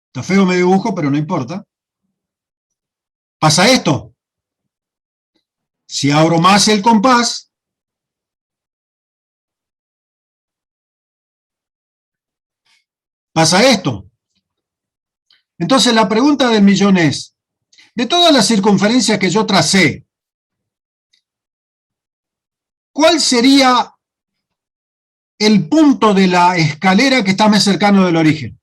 está feo mi dibujo, pero no importa, pasa esto. Si abro más el compás, pasa esto. Entonces la pregunta del millón es, de todas las circunferencias que yo tracé, ¿cuál sería el punto de la escalera que está más cercano del origen?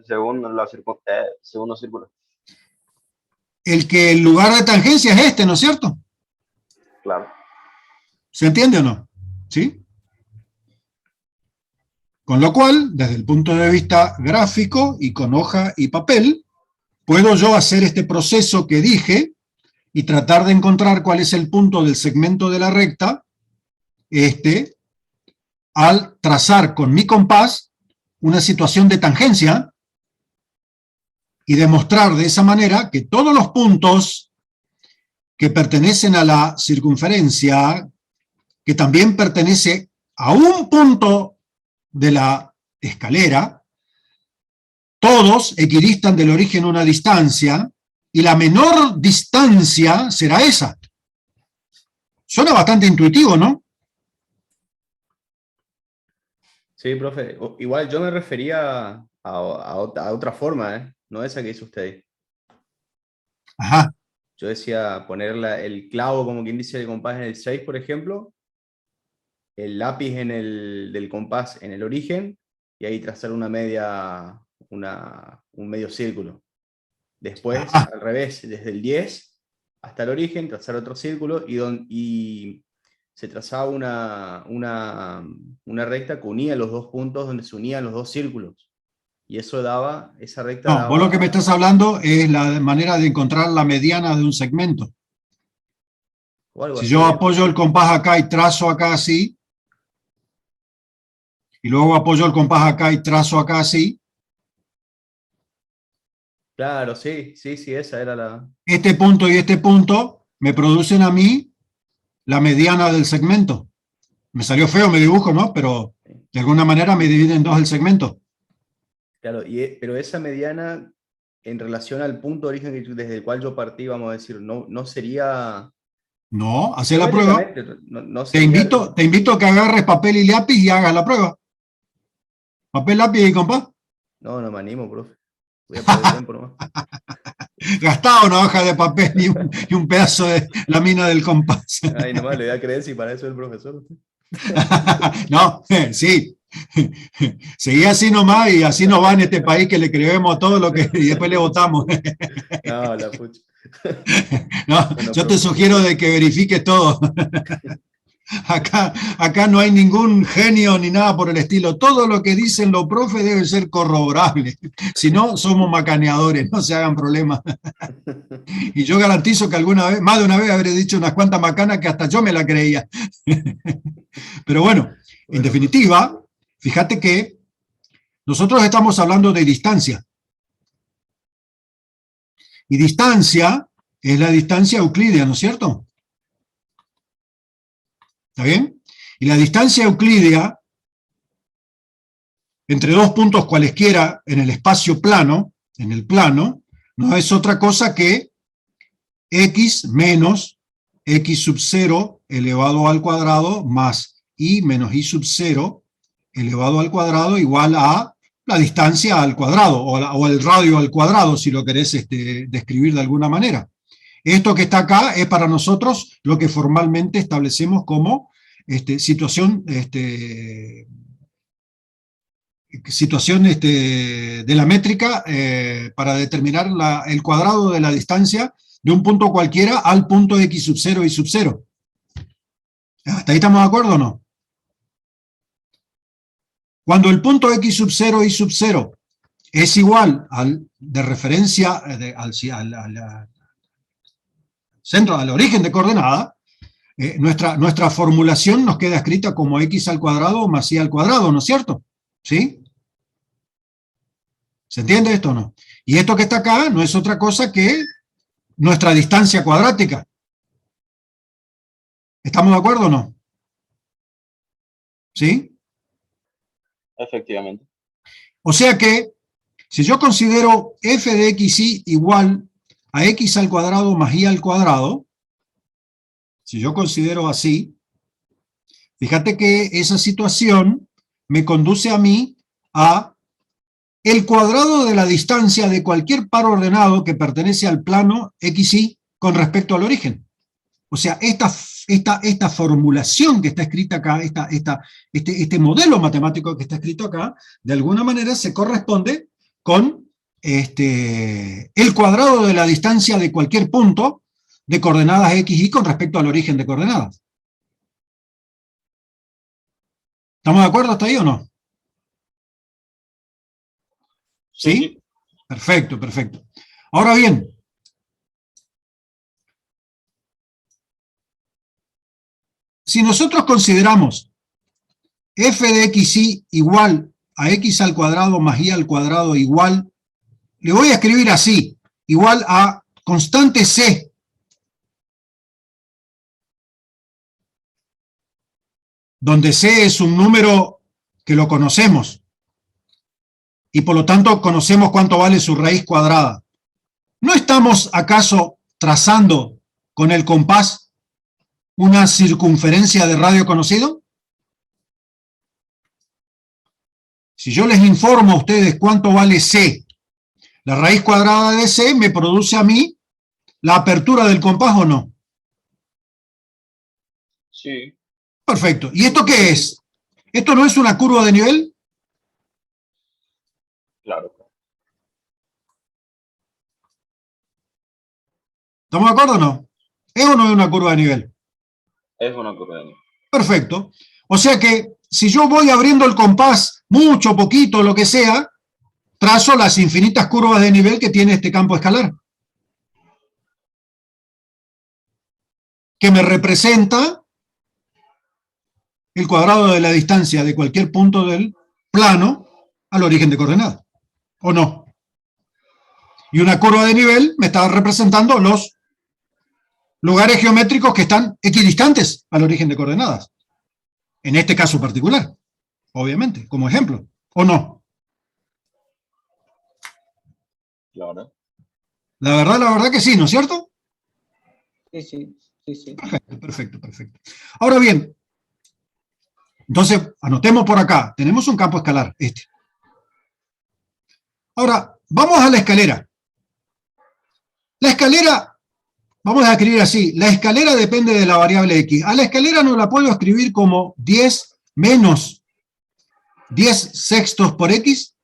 Segundo círculo, El lugar de tangencia es este, ¿no es cierto? claro. ¿Se entiende o no? ¿Sí? Con lo cual, desde el punto de vista gráfico y con hoja y papel, puedo yo hacer este proceso que dije y tratar de encontrar cuál es el punto del segmento de la recta, al trazar con mi compás una situación de tangencia y demostrar de esa manera que todos los puntos que pertenecen a la circunferencia, que también pertenece a un punto de la escalera, todos equidistan del origen una distancia, y la menor distancia será esa. Suena bastante intuitivo, ¿no? Sí, profe. Igual yo me refería a otra forma, ¿eh? No esa que hizo usted. Ajá. yo decía poner el clavo, como quien dice, el compás en el 6, por ejemplo, el lápiz del compás en el origen, y ahí trazar un medio círculo. Después, al revés, desde el 10 hasta el origen, trazar otro círculo, y se trazaba una recta que unía los dos puntos donde se unían los dos círculos. Y eso daba, esa recta No, daba... vos lo que me estás hablando es la manera de encontrar la mediana de un segmento. o algo Si así, yo apoyo el compás acá y trazo acá así, y luego apoyo el compás acá y trazo acá así, Claro, sí, esa era la... este punto y este punto me producen a mí la mediana del segmento. Me salió feo mi dibujo, ¿no? Pero de alguna manera me divide en dos el segmento. Claro, pero esa mediana, en relación al punto de origen desde el cual yo partí, vamos a decir, no sería... No, hacé la prueba. Geométricamente, no Te sería... invito a que agarres papel y lápiz y hagas la prueba. Papel, lápiz y compás. No me animo, profe. Voy a perder tiempo nomás. Gastaba una hoja de papel y un pedazo de la mina del compás. Ay, nomás le voy a creer si para eso es el profesor. No, sí. Seguí así nomás y así nos va en este país que le creemos todo lo que y después le votamos. No, la pucha. No, Bueno, yo te sugiero de que verifiques todo. Acá no hay ningún genio ni nada por el estilo. Todo lo que dicen los profes debe ser corroborable. Si no, somos macaneadores, no se hagan problemas. Y yo garantizo que alguna vez, más de una vez, habré dicho unas cuantas macanas que hasta yo me la creía. Pero bueno, en definitiva, fíjate que nosotros estamos hablando de distancia. Y distancia es la distancia euclídea, ¿no es cierto? ¿Está bien? Y la distancia euclídea entre dos puntos cualesquiera en el espacio plano, en el plano, no es otra cosa que x menos x sub 0 elevado al cuadrado más y menos y sub 0 elevado al cuadrado igual a la distancia al cuadrado o el radio al cuadrado, si lo querés describir de alguna manera. Esto que está acá es para nosotros lo que formalmente establecemos como situación de la métrica para determinar el cuadrado de la distancia de un punto cualquiera al punto x sub 0 y sub 0. ¿Hasta ahí estamos de acuerdo o no? Cuando el punto x sub 0 y sub 0 es igual de referencia al centro, al origen de coordenada, nuestra formulación nos queda escrita como x al cuadrado más y al cuadrado, ¿no es cierto? ¿Sí? ¿Se entiende esto o no? Y esto que está acá no es otra cosa que nuestra distancia cuadrática. ¿Estamos de acuerdo o no? ¿Sí? Efectivamente. O sea que, si yo considero f de xy igual a x al cuadrado más y al cuadrado, si yo considero así, fíjate que esa situación me conduce a mí a el cuadrado de la distancia de cualquier par ordenado que pertenece al plano xy con respecto al origen. O sea, esta formulación que está escrita acá, este modelo matemático que está escrito acá, de alguna manera se corresponde con el cuadrado de la distancia de cualquier punto de coordenadas x, y con respecto al origen de coordenadas. ¿Estamos de acuerdo hasta ahí o no? ¿Sí? Perfecto, perfecto. Ahora bien, si nosotros consideramos f de xy igual a x al cuadrado más y al cuadrado igual, le voy a escribir así, igual a constante c, donde c es un número que lo conocemos, y por lo tanto conocemos cuánto vale su raíz cuadrada. ¿No estamos acaso trazando con el compás una circunferencia de radio conocido? Si yo les informo a ustedes cuánto vale c, la raíz cuadrada de c me produce a mí la apertura del compás o no? Sí, Perfecto. ¿Y esto qué es? ¿Esto no es una curva de nivel? claro. ¿Estamos de acuerdo o no? ¿Es o no es una curva de nivel? Es una curva de nivel. Perfecto. O sea que si yo voy abriendo el compás, mucho, poquito, lo que sea, trazo las infinitas curvas de nivel que tiene este campo escalar, que me representa el cuadrado de la distancia de cualquier punto del plano al origen de coordenadas, ¿o no? Y una curva de nivel me está representando los lugares geométricos que están equidistantes al origen de coordenadas, en este caso particular, obviamente, como ejemplo, ¿o no? Claro. La verdad que sí, ¿no es cierto? Sí, sí, sí, sí. Perfecto, perfecto, perfecto. Ahora bien, entonces anotemos por acá, tenemos un campo escalar, este. Ahora, vamos a la escalera. La escalera, vamos a escribir así, la escalera depende de la variable x. A la escalera no la puedo escribir como 10 menos 10 sextos por x.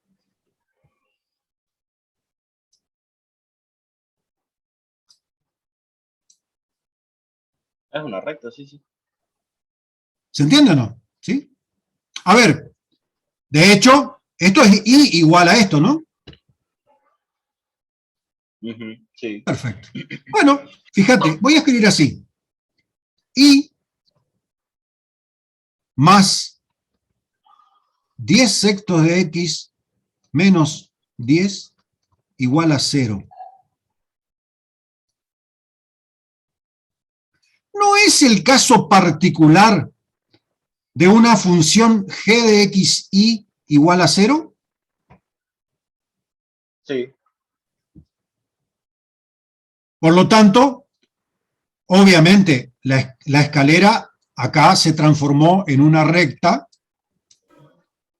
Es una recta, sí, sí. ¿Se entiende o no? ¿Sí? A ver, de hecho, esto es y igual a esto, ¿no? Ujú, sí. Perfecto. Bueno, fíjate, voy a escribir así. Y más 10 sextos de x menos 10 igual a 0. ¿No es el caso particular de una función g de xy igual a 0? Sí, Por lo tanto, obviamente, la escalera acá se transformó en una recta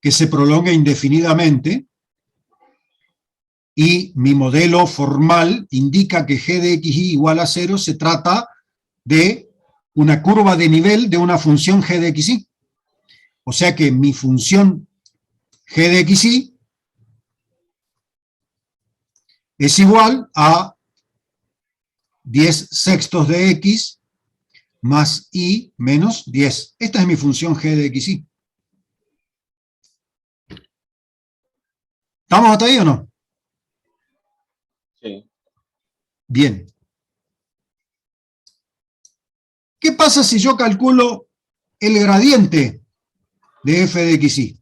que se prolonga indefinidamente y mi modelo formal indica que g de xy igual a 0 se trata de una curva de nivel de una función g de xy. O sea que mi función g de xy es igual a 10 sextos de x más y menos 10. Esta es mi función g de xy. ¿Estamos hasta ahí o no? sí. Bien. ¿Qué pasa si yo calculo el gradiente de f de xy?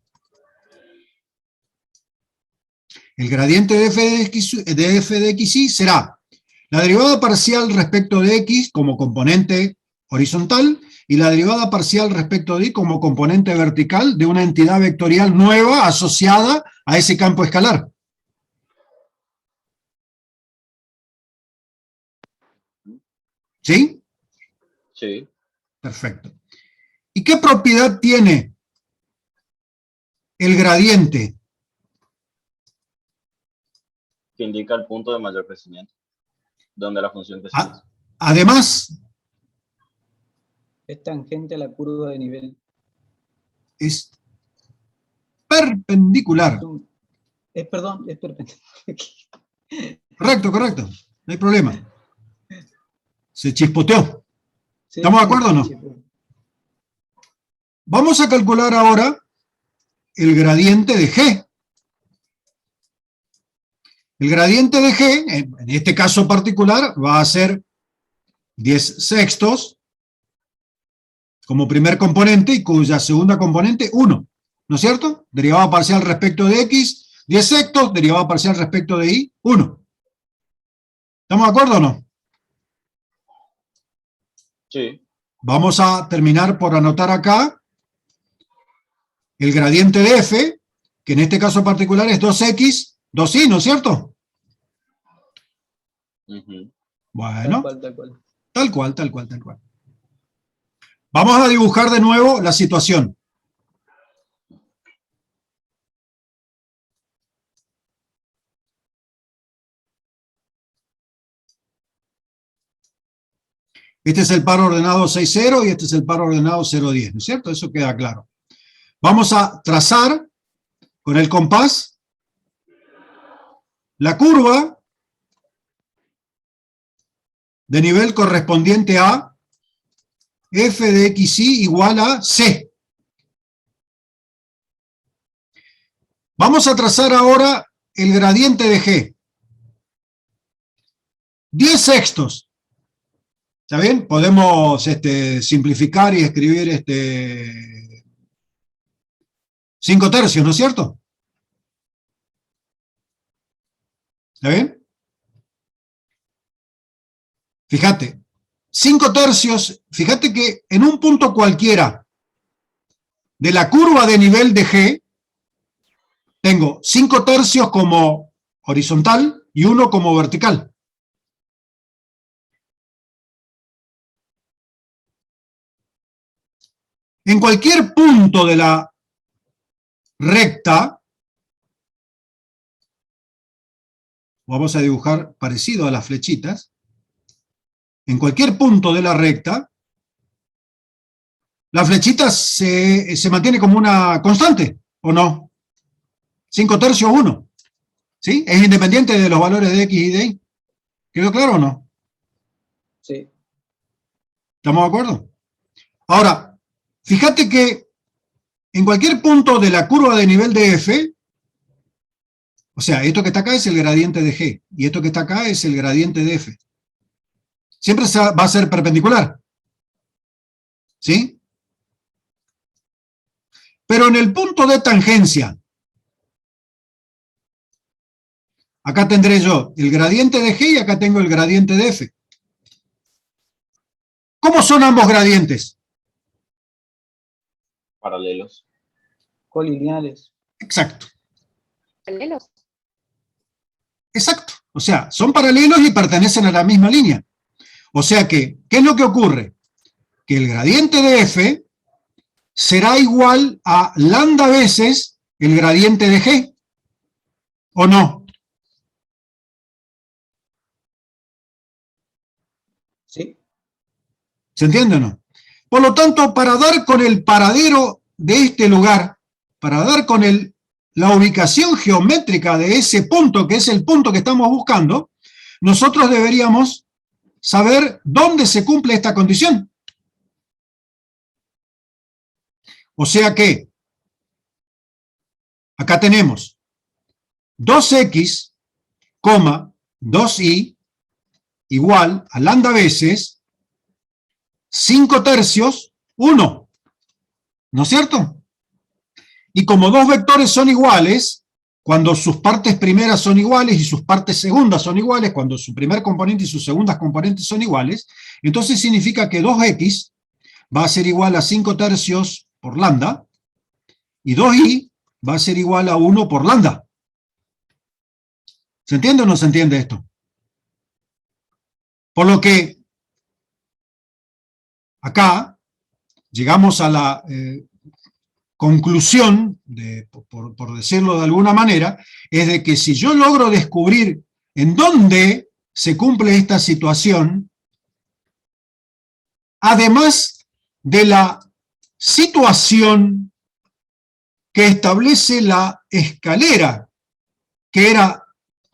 El gradiente de f de xy será la derivada parcial respecto de x como componente horizontal y la derivada parcial respecto de y como componente vertical de una entidad vectorial nueva asociada a ese campo escalar. ¿Sí? Sí. Perfecto. ¿Y qué propiedad tiene el gradiente? Que indica el punto de mayor crecimiento, donde la función creciente. Además, Es tangente a la curva de nivel. es perpendicular. Perdón, es perpendicular. Correcto, correcto. No hay problema. Se chispoteó. Sí, ¿Estamos de sí, acuerdo o no? sí, pues. Vamos a calcular ahora el gradiente de G. El gradiente de G, en este caso particular, va a ser 10 sextos como primer componente y cuya segunda componente 1. ¿No es cierto? Derivada parcial respecto de X, 10 sextos, derivada parcial respecto de Y, 1. ¿Estamos de acuerdo o no? Sí. Vamos a terminar por anotar acá el gradiente de F, que en este caso particular es 2X, 2Y, ¿no es cierto? Ujú. Bueno, Tal cual. tal cual, tal cual, tal cual. Vamos a dibujar de nuevo la situación. Este es el par ordenado 6,0 y este es el par ordenado 0,10, ¿no es cierto? Eso queda claro. Vamos a trazar con el compás la curva de nivel correspondiente a f de xy igual a c. Vamos a trazar ahora el gradiente de g. 10 sextos. ¿Está bien? Podemos simplificar y escribir 5 tercios, ¿no es cierto? ¿Está bien? Fíjate, 5 tercios, fíjate que en un punto cualquiera de la curva de nivel de G, tengo 5 tercios como horizontal y 1 como vertical. En cualquier punto de la recta, vamos a dibujar parecido a las flechitas, en cualquier punto de la recta, la flechita se mantiene como una constante, ¿o no? 5 tercios 1, ¿sí? Es independiente de los valores de x y de y. ¿Quedó claro o no? Sí. ¿Estamos de acuerdo? Ahora, fíjate que en cualquier punto de la curva de nivel de f, o sea, esto que está acá es el gradiente de g, y esto que está acá es el gradiente de f. Siempre va a ser perpendicular. ¿Sí? Pero en el punto de tangencia, acá tendré yo el gradiente de g y acá tengo el gradiente de f. ¿Cómo son ambos gradientes? Paralelos. Colineales. Exacto. Paralelos. Exacto. O sea, son paralelos y pertenecen a la misma línea. O sea que, ¿qué es lo que ocurre? Que el gradiente de f será igual a lambda veces el gradiente de g. ¿O no? Sí. ¿Se entiende o no? Por lo tanto, para dar con el paradero de este lugar, para dar con la ubicación geométrica de ese punto, que es el punto que estamos buscando, nosotros deberíamos saber dónde se cumple esta condición. O sea que, acá tenemos 2x, 2y, igual a lambda veces 5 tercios, 1. ¿No es cierto? Y como dos vectores son iguales, cuando sus partes primeras son iguales y sus partes segundas son iguales, cuando su primer componente y sus segundas componentes son iguales, entonces significa que 2x va a ser igual a 5 tercios por lambda, y 2y va a ser igual a 1 por lambda. ¿Se entiende o no se entiende esto? Por lo que acá llegamos a la conclusión, por decirlo de alguna manera, es de que si yo logro descubrir en dónde se cumple esta situación, además de la situación que establece la escalera, que era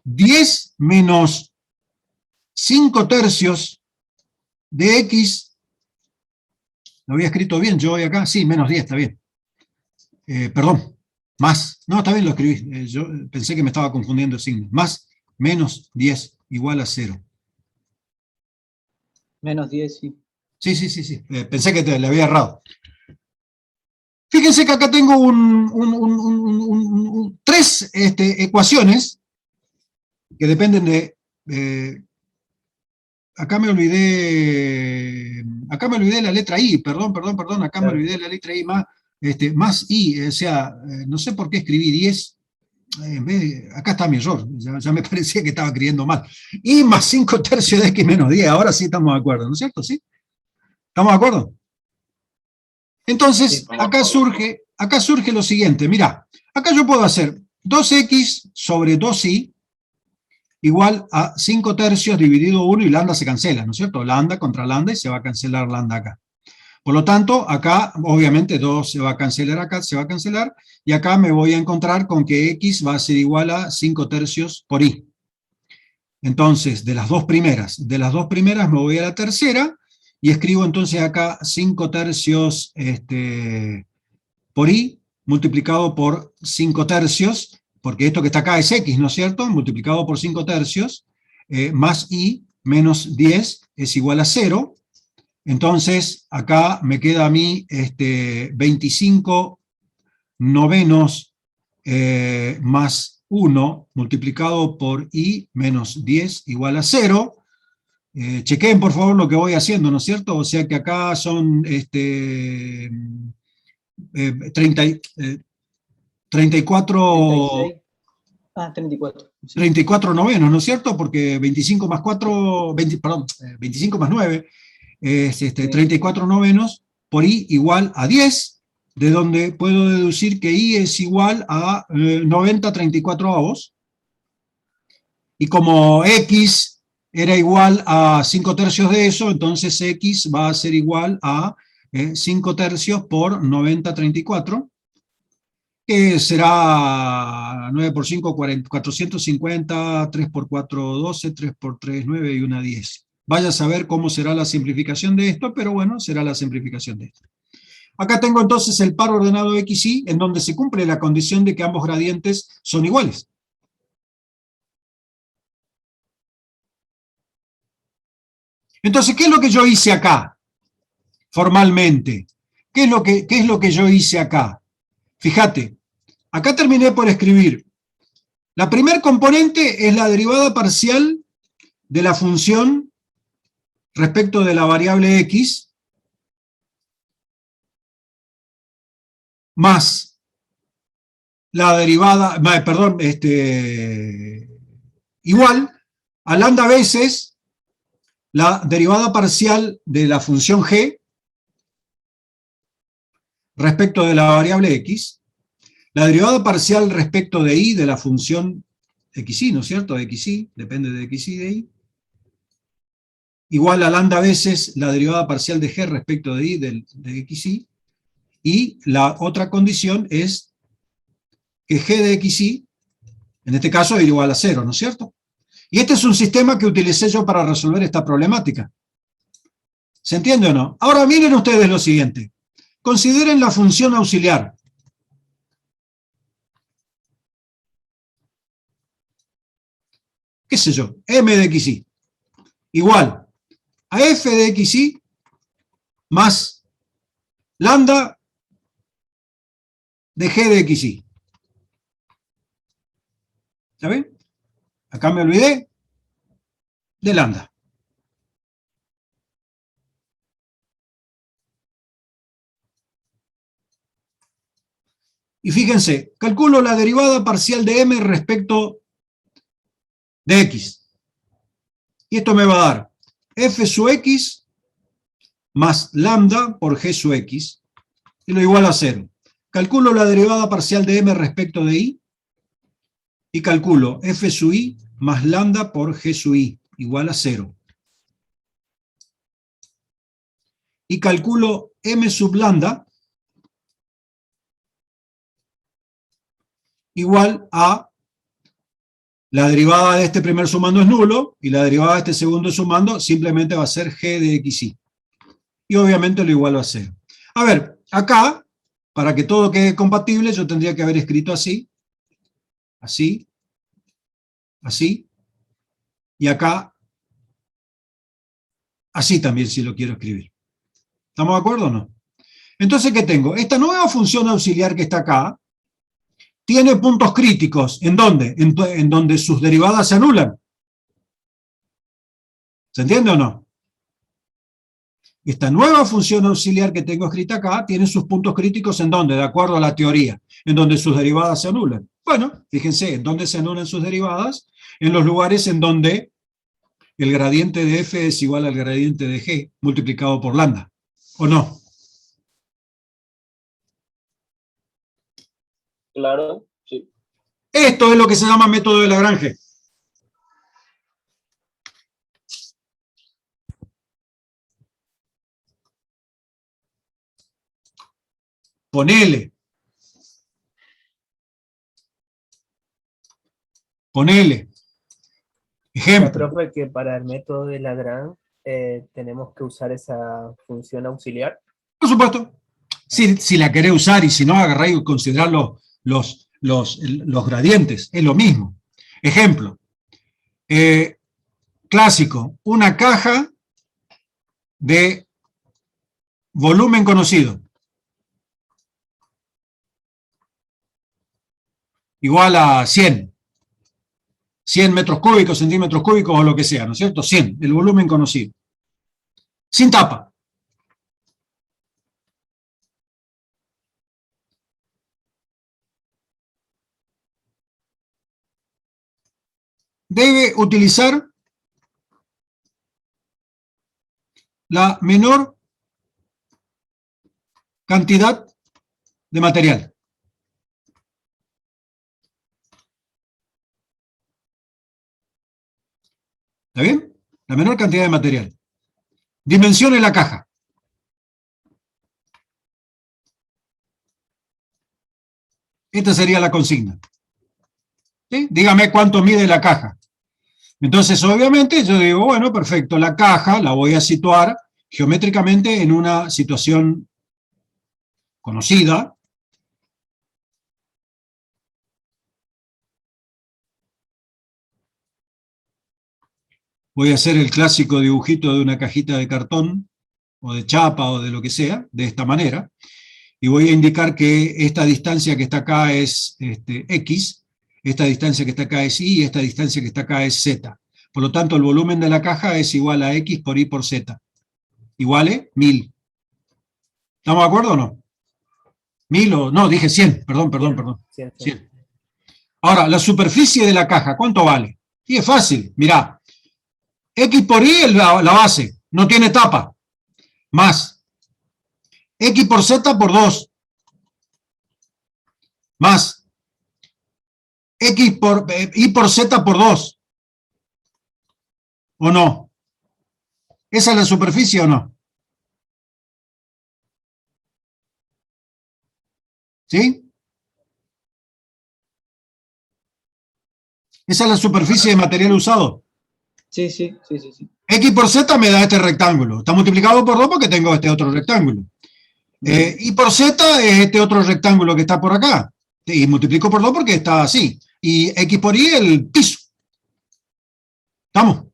10 menos 5 tercios de x, lo había escrito bien, yo voy acá, sí, menos 10, está bien. Perdón, más, no, está bien, lo escribí, yo pensé que me estaba confundiendo el signo, más menos 10 igual a 0. Menos 10, sí. Sí, pensé que le había errado. Fíjense que acá tengo tres ecuaciones que dependen de... acá me olvidé la letra I, perdón, acá me olvidé la letra I más I, o sea, no sé por qué escribí 10, en vez de, acá está mi error, ya me parecía que estaba escribiendo mal. I más 5 tercios de X menos 10, ahora sí estamos de acuerdo, ¿no es cierto? ¿Sí? ¿Estamos de acuerdo? Entonces, acá surge lo siguiente, mirá, acá yo puedo hacer 2x sobre 2y igual a 5 tercios dividido 1 y lambda se cancela, ¿no es cierto? Lambda contra lambda y se va a cancelar lambda acá. Por lo tanto, acá obviamente 2 se va a cancelar acá, se va a cancelar, y acá me voy a encontrar con que x va a ser igual a 5 tercios por y. Entonces, de las dos primeras me voy a la tercera, y escribo entonces acá 5 tercios por y, multiplicado por 5 tercios, porque esto que está acá es x, ¿no es cierto? Multiplicado por 5 tercios, más y menos 10 es igual a 0. Entonces, acá me queda a mí 25 novenos más 1 multiplicado por i menos 10 igual a 0. Chequen por favor lo que voy haciendo, ¿no es cierto? O sea que acá son 34, 36. 34. Sí. 34 novenos, ¿no es cierto? Porque 25 más 4, 25 más 9 es 34 novenos por i igual a 10, de donde puedo deducir que i es igual a 90 34avos, y como x era igual a 5 tercios de eso, entonces x va a ser igual a 5 tercios por 90 34, que será 9 por 5, 450, 3 por 4, 12, 3 por 3, 9 y 1, 10. Vaya a saber cómo será la simplificación de esto, pero bueno, será la simplificación de esto. Acá tengo entonces el par ordenado xy, en donde se cumple la condición de que ambos gradientes son iguales. Entonces, ¿qué es lo que yo hice acá? Formalmente. ¿Qué es lo que yo hice acá? Fíjate, acá terminé por escribir. La primer componente es la derivada parcial de la función respecto de la variable x, más la derivada, perdón, igual a lambda veces la derivada parcial de la función g respecto de la variable x, la derivada parcial respecto de y de la función xy, ¿no es cierto? Xy, depende de xy de y, igual a lambda veces la derivada parcial de g respecto de y de xy, y la otra condición es que g de xy, en este caso, es igual a 0, ¿no es cierto? Y este es un sistema que utilicé yo para resolver esta problemática. ¿Se entiende o no? Ahora miren ustedes lo siguiente. Consideren la función auxiliar. ¿Qué sé yo? M de xy igual a f de xy más lambda de g de xy. ¿Ya ven? Acá me olvidé de lambda. Y fíjense, calculo la derivada parcial de m respecto de x. Y esto me va a dar f sub x más lambda por g sub x, y lo igual a 0. Calculo la derivada parcial de m respecto de y, y calculo f sub i más lambda por g sub i, igual a 0. Y calculo m sub lambda igual a la derivada de este primer sumando es nulo, y la derivada de este segundo sumando simplemente va a ser g de xy. Y obviamente lo igualo a 0. A ver, acá, para que todo quede compatible, yo tendría que haber escrito así, así, así, y acá, así también si lo quiero escribir. ¿Estamos de acuerdo o no? Entonces, ¿qué tengo? Esta nueva función auxiliar que está acá, tiene puntos críticos. ¿En dónde? En donde sus derivadas se anulan. ¿Se entiende o no? Esta nueva función auxiliar que tengo escrita acá tiene sus puntos críticos ¿en dónde? De acuerdo a la teoría, en donde sus derivadas se anulan. Bueno, fíjense, ¿en dónde se anulan sus derivadas? En los lugares en donde el gradiente de f es igual al gradiente de g multiplicado por lambda. ¿O no? Claro, sí. Esto es lo que se llama método de Lagrange. Ponele, Ya, ejemplo, profe, que para el método de Lagrange tenemos que usar esa función auxiliar. por supuesto, si la querés usar y si no, agarrá y considerá los gradientes, es lo mismo. Ejemplo, clásico, una caja de volumen conocido, igual a 100 metros cúbicos, centímetros cúbicos o lo que sea, ¿no es cierto? 100, el volumen conocido. Sin tapa. Debe utilizar la menor cantidad de material. ¿Está bien? La menor cantidad de material. Dimensione la caja. Esta sería la consigna. ¿Sí? Dígame cuánto mide la caja. Entonces, obviamente, yo digo, bueno, perfecto, la caja la voy a situar geométricamente en una situación conocida. Voy a hacer el clásico dibujito de una cajita de cartón, o de chapa, o de lo que sea, de esta manera, y voy a indicar que esta distancia que está acá es X, esta distancia que está acá es Y, y esta distancia que está acá es Z. Por lo tanto, el volumen de la caja es igual a X por Y por Z. Iguale 1000. ¿Estamos de acuerdo o no? 1000 o... No, dije 100, perdón. 100. 100. Ahora, la superficie de la caja, ¿cuánto vale? Y es fácil, mirá. X por Y es la base, no tiene tapa. Más X por Z por 2. Más Y por Z por 2. ¿O no? ¿Esa es la superficie o no? ¿Sí? ¿Esa es la superficie de material usado? Sí. X por Z me da este rectángulo. Está multiplicado por 2 porque tengo este otro rectángulo. Y por Z es este otro rectángulo que está por acá. Y multiplico por 2 porque está así. Y X por Y el piso. ¿Estamos?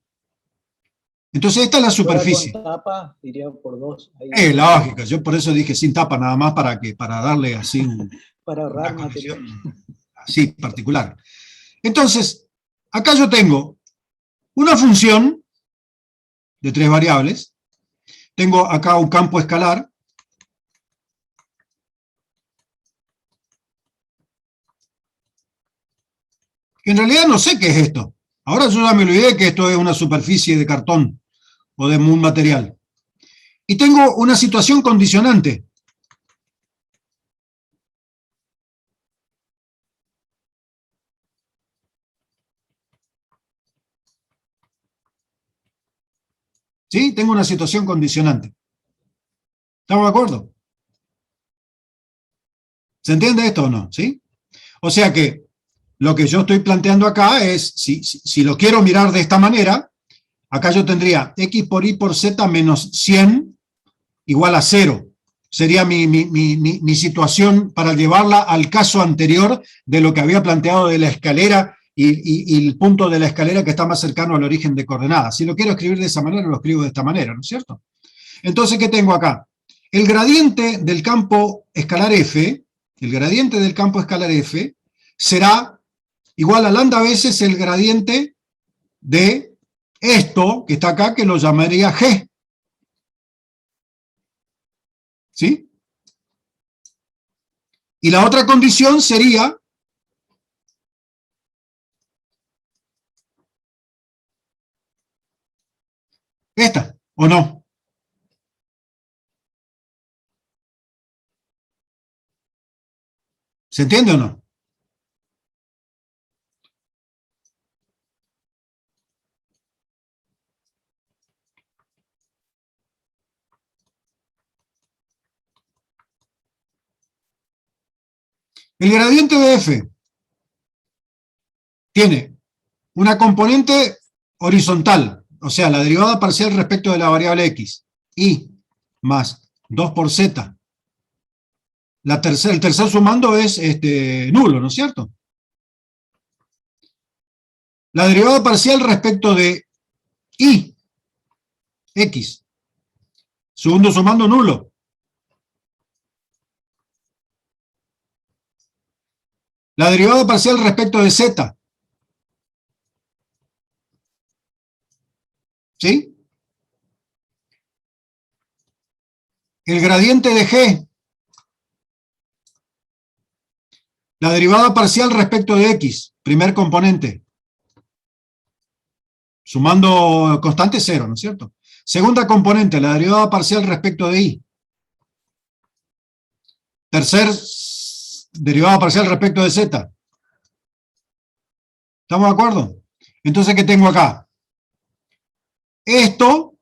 Entonces esta es la superficie. Con tapa iría por 2. Lógica, yo por eso dije sin tapa nada más para darle así para ahorrar una material. condición así particular. Entonces, acá yo tengo una función de 3 variables, tengo acá un campo escalar, que en realidad no sé qué es esto. Ahora yo ya me olvidé que esto es una superficie de cartón o de un material. Y tengo una situación condicionante. ¿Sí? Tengo una situación condicionante. ¿Estamos de acuerdo? ¿Se entiende esto o no? ¿Sí? O sea que lo que yo estoy planteando acá es, si lo quiero mirar de esta manera, acá yo tendría X por Y por Z menos 100 igual a 0. Sería mi situación para llevarla al caso anterior de lo que había planteado de la escalera y el punto de la escalera que está más cercano al origen de coordenadas. Si lo quiero escribir de esa manera, lo escribo de esta manera, ¿no es cierto? Entonces, ¿qué tengo acá? El gradiente del campo escalar F, será igual a lambda veces el gradiente de esto que está acá, que lo llamaría G. ¿Sí? Y la otra condición sería esta, ¿o no? ¿Se entiende o no? El gradiente de f tiene una componente horizontal, o sea, la derivada parcial respecto de la variable x, y más 2 por z. El tercer sumando es nulo, ¿no es cierto? La derivada parcial respecto de y, x. Segundo sumando nulo. La derivada parcial respecto de z. ¿Sí? El gradiente de g. La derivada parcial respecto de x. Primer componente. Sumando constante, cero, ¿no es cierto? Segunda componente, la derivada parcial respecto de y. Tercer derivada parcial respecto de z. ¿Estamos de acuerdo? Entonces, ¿qué tengo acá? Esto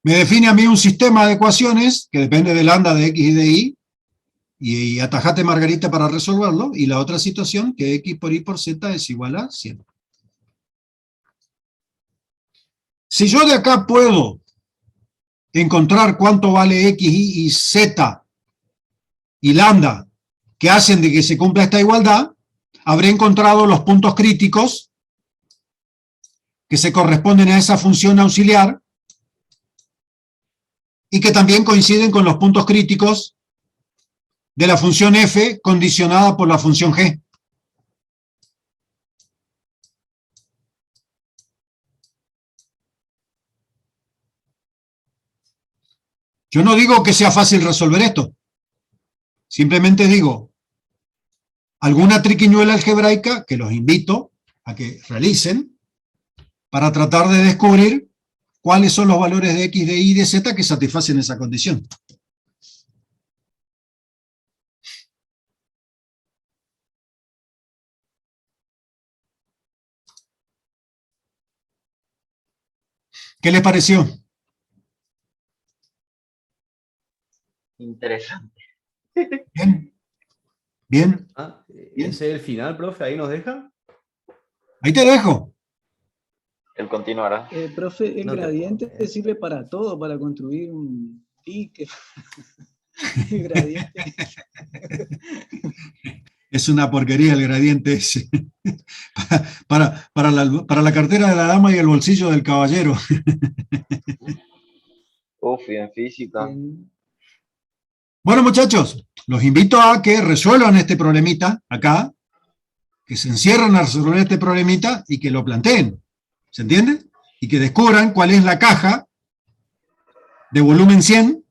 me define a mí un sistema de ecuaciones que depende del lambda de x y de y atajate Margarita para resolverlo, y la otra situación que x por y por z es igual a 100. Si yo de acá puedo encontrar cuánto vale x, y z y lambda que hacen de que se cumpla esta igualdad, habré encontrado los puntos críticos que se corresponden a esa función auxiliar y que también coinciden con los puntos críticos de la función f condicionada por la función g. Yo no digo que sea fácil resolver esto. Simplemente digo, alguna triquiñuela algebraica que los invito a que realicen para tratar de descubrir cuáles son los valores de x, de y y de z que satisfacen esa condición. ¿Qué les pareció? Interesante. Bien. Bien. Ah, ¿ese es el final, profe? ¿Ahí nos deja? Ahí te dejo. Él continuará. Profe, el No te gradiente puedo creer. sirve para todo, para construir un dique. El gradiente. Es una porquería el gradiente ese. Para la cartera de la dama y el bolsillo del caballero. Uf, y en física. Bueno, muchachos, los invito a que resuelvan este problemita acá, que se encierren a resolver este problemita y que lo planteen. ¿Se entiende? Y que descubran cuál es la caja de volumen 100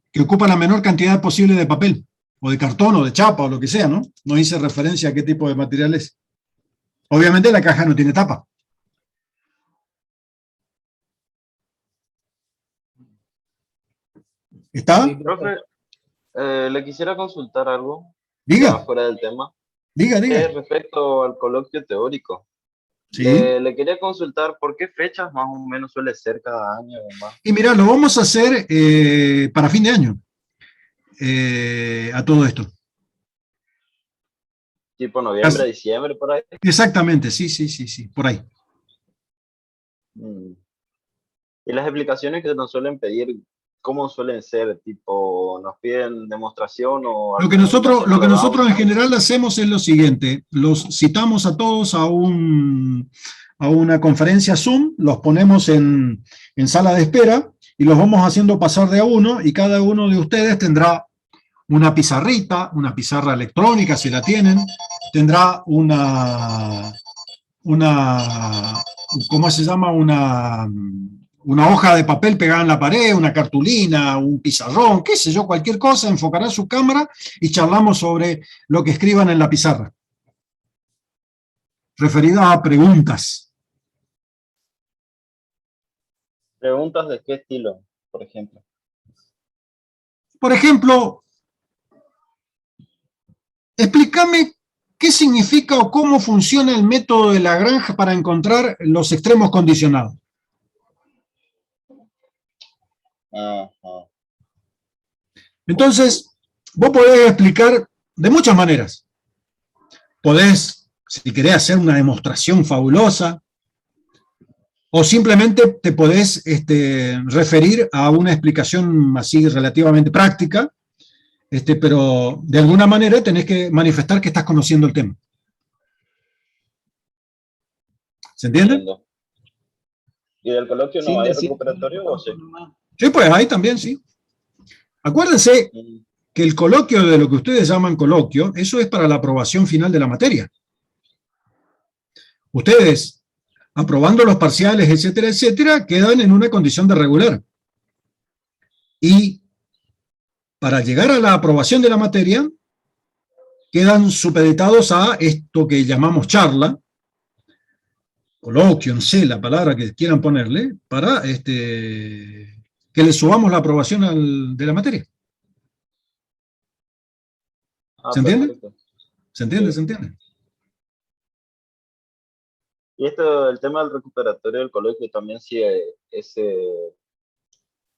que ocupa la menor cantidad posible de papel, o de cartón, o de chapa, o lo que sea, ¿no? No hice referencia a qué tipo de material es. Obviamente la caja no tiene tapa. ¿Está? Sí, Profe, le quisiera consultar algo, ya Diga, fuera del tema, diga, diga. respecto al coloquio teórico. Sí. Le quería consultar por qué fechas más o menos suele ser cada año, además. Y mira, lo vamos a hacer para fin de año, a todo esto. Tipo noviembre, diciembre, por ahí. Exactamente, sí, por ahí. Mm. Y las explicaciones que nos suelen pedir, ¿cómo suelen ser? Tipo, ¿nos piden demostración o Lo que alguna nosotros, animación lo a que lo nosotros en Gauss? general hacemos es lo siguiente: los citamos a todos a una conferencia Zoom, los ponemos en sala de espera y los vamos haciendo pasar de a uno, y cada uno de ustedes tendrá una pizarrita, una pizarra electrónica si la tienen, tendrá ¿cómo se llama? Una hoja de papel pegada en la pared, una cartulina, un pizarrón, qué sé yo, cualquier cosa, enfocará su cámara y charlamos sobre lo que escriban en la pizarra, referidas a preguntas. ¿Preguntas de qué estilo, por ejemplo? Por ejemplo, explícame qué significa o cómo funciona el método de Lagrange para encontrar los extremos condicionados. Ajá. Entonces, vos podés explicar de muchas maneras. Podés, si querés, hacer una demostración fabulosa, o simplemente te podés referir a una explicación así relativamente práctica, pero de alguna manera tenés que manifestar que estás conociendo el tema. ¿Se entiende? Entiendo. ¿Y del coloquio no Sin hay decir recuperatorio o sí? nomás. Sí, pues ahí también, sí. Acuérdense que el coloquio de lo que ustedes llaman coloquio, eso es para la aprobación final de la materia. Ustedes, aprobando los parciales, etcétera, etcétera, quedan en una condición de regular. Y para llegar a la aprobación de la materia, quedan supeditados a esto que llamamos charla, coloquio, no sé, la palabra que quieran ponerle, para que le subamos la aprobación de la materia. ¿Se entiende? Perfecto. ¿Se entiende? Sí. ¿Se entiende? Y esto, el tema del recuperatorio del colegio también sigue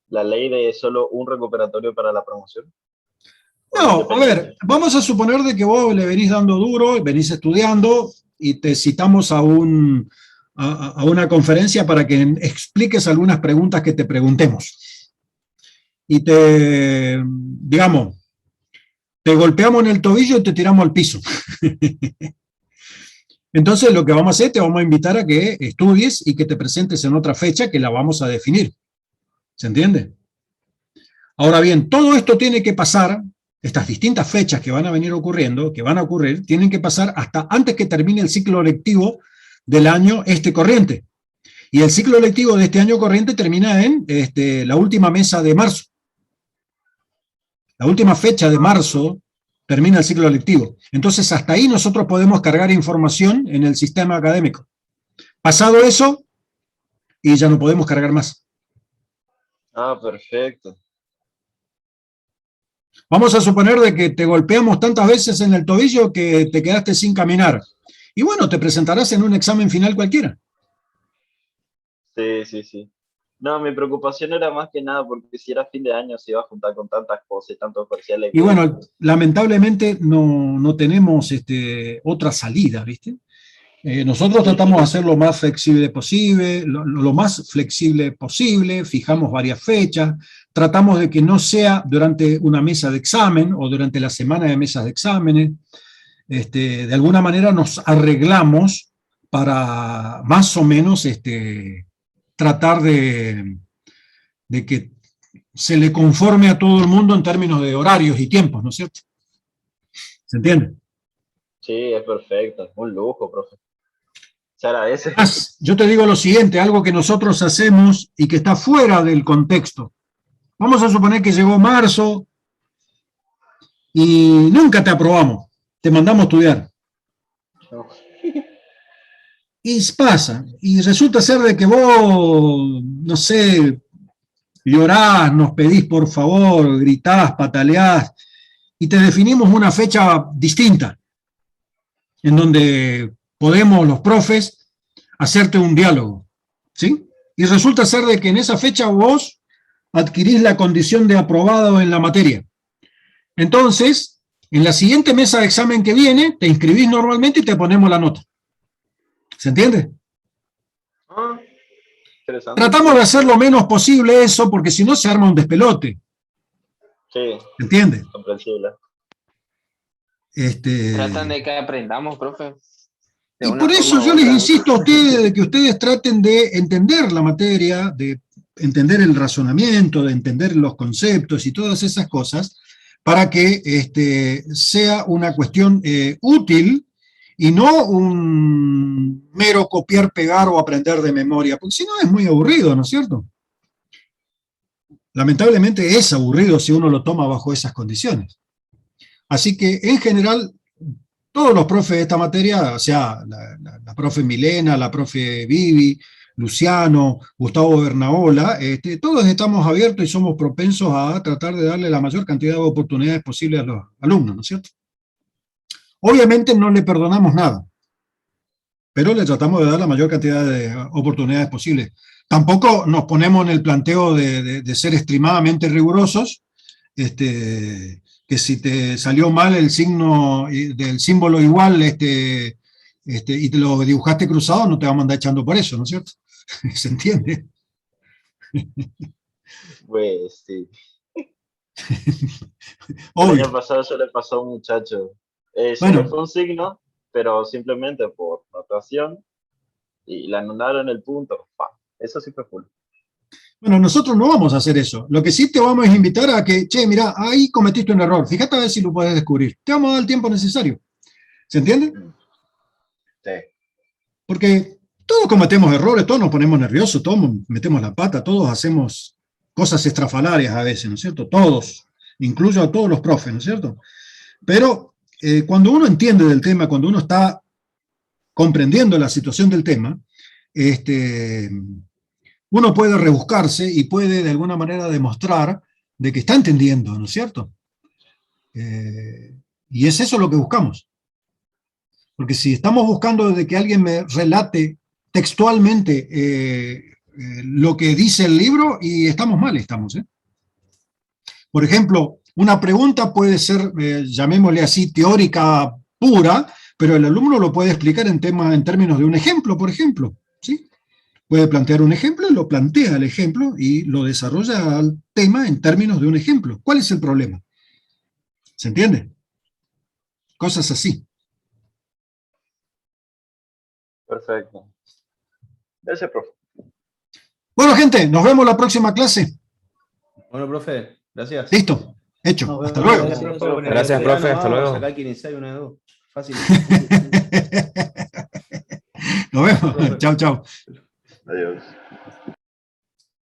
la ley de solo un recuperatorio para la promoción. No, a ver, vamos a suponer de que vos le venís dando duro, venís estudiando y te citamos a una conferencia para que expliques algunas preguntas que te preguntemos. Y digamos, te golpeamos en el tobillo y te tiramos al piso. Entonces lo que vamos a hacer, te vamos a invitar a que estudies y que te presentes en otra fecha que la vamos a definir. ¿Se entiende? Ahora bien, todo esto tiene que pasar, estas distintas fechas que van a venir ocurriendo, que van a ocurrir, tienen que pasar hasta antes que termine el ciclo lectivo del año corriente. Y el ciclo lectivo de este año corriente termina en la última mesa de marzo. La última fecha de marzo termina el ciclo lectivo. Entonces, hasta ahí nosotros podemos cargar información en el sistema académico. Pasado eso, y ya no podemos cargar más. Perfecto. Vamos a suponer de que te golpeamos tantas veces en el tobillo que te quedaste sin caminar. Y bueno, te presentarás en un examen final cualquiera. Sí. No, mi preocupación era más que nada porque si era fin de año se iba a juntar con tantas cosas y tantos parciales. Y bueno, lamentablemente no tenemos otra salida, ¿viste? Nosotros tratamos de hacer lo más flexible posible, lo más flexible posible, fijamos varias fechas, tratamos de que no sea durante una mesa de examen o durante la semana de mesas de exámenes. De alguna manera nos arreglamos para más o menos tratar de que se le conforme a todo el mundo en términos de horarios y tiempos, ¿no es cierto? ¿Se entiende? Sí, es perfecto, un lujo, profe. Se agradece. Yo te digo lo siguiente, algo que nosotros hacemos y que está fuera del contexto. Vamos a suponer que llegó marzo y nunca te aprobamos, te mandamos a estudiar. Y pasa, y resulta ser de que vos, no sé, llorás, nos pedís por favor, gritás, pataleás, y te definimos una fecha distinta, en donde podemos los profes hacerte un diálogo, ¿sí? Y resulta ser de que en esa fecha vos adquirís la condición de aprobado en la materia. Entonces, en la siguiente mesa de examen que viene, te inscribís normalmente y te ponemos la nota. ¿Se entiende? Interesante. Tratamos de hacer lo menos posible eso, porque si no se arma un despelote. Sí. ¿Se entiende? Comprensible. Tratan de que aprendamos, profe. Y por eso yo les insisto a ustedes de que ustedes traten de entender la materia, de entender el razonamiento, de entender los conceptos y todas esas cosas, para que sea una cuestión útil y no un mero copiar, pegar o aprender de memoria, porque si no es muy aburrido, ¿no es cierto? Lamentablemente es aburrido si uno lo toma bajo esas condiciones. Así que, en general, todos los profes de esta materia, o sea, la profe Milena, la profe Vivi, Luciano, Gustavo Bernaola, todos estamos abiertos y somos propensos a tratar de darle la mayor cantidad de oportunidades posibles a los alumnos, ¿no es cierto? Obviamente no le perdonamos nada, pero le tratamos de dar la mayor cantidad de oportunidades posibles. Tampoco nos ponemos en el planteo de ser extremadamente rigurosos, que si te salió mal el signo del símbolo igual y te lo dibujaste cruzado, no te vamos a andar echando por eso, ¿no es cierto? ¿Se entiende? Pues sí. El Obvio. año pasado eso le pasó a un muchacho. Se Bueno. le fue un signo, pero simplemente por notación, y le anularon el punto. ¡Pah! Eso sí fue full. Bueno, nosotros no vamos a hacer eso. Lo que sí te vamos a invitar a que, che, mira, ahí cometiste un error. Fíjate a ver si lo puedes descubrir. Te vamos a dar el tiempo necesario. ¿Se entiende? Sí. Porque todos cometemos errores, todos nos ponemos nerviosos, todos metemos la pata, todos hacemos cosas estrafalarias a veces, ¿no es cierto? Todos, incluyo a todos los profes, ¿no es cierto? Pero cuando uno entiende del tema, cuando uno está comprendiendo la situación del tema, uno puede rebuscarse y puede de alguna manera demostrar de que está entendiendo, ¿no es cierto? Y es eso lo que buscamos. Porque si estamos buscando de que alguien me relate textualmente lo que dice el libro, y estamos mal, estamos. Por ejemplo, una pregunta puede ser, llamémosle así, teórica pura, pero el alumno lo puede explicar en términos de un ejemplo, por ejemplo, ¿sí? Puede plantear un ejemplo, lo plantea el ejemplo y lo desarrolla al tema en términos de un ejemplo. ¿Cuál es el problema? ¿Se entiende? Cosas así. Perfecto. Gracias, profe. Bueno, gente, nos vemos la próxima clase. Bueno, profe, gracias. Listo, hecho. Nos Hasta vemos. luego. Gracias, profe, hasta luego. Acá quien ensayo una de dos. Fácil. Nos vemos. Chao, chao.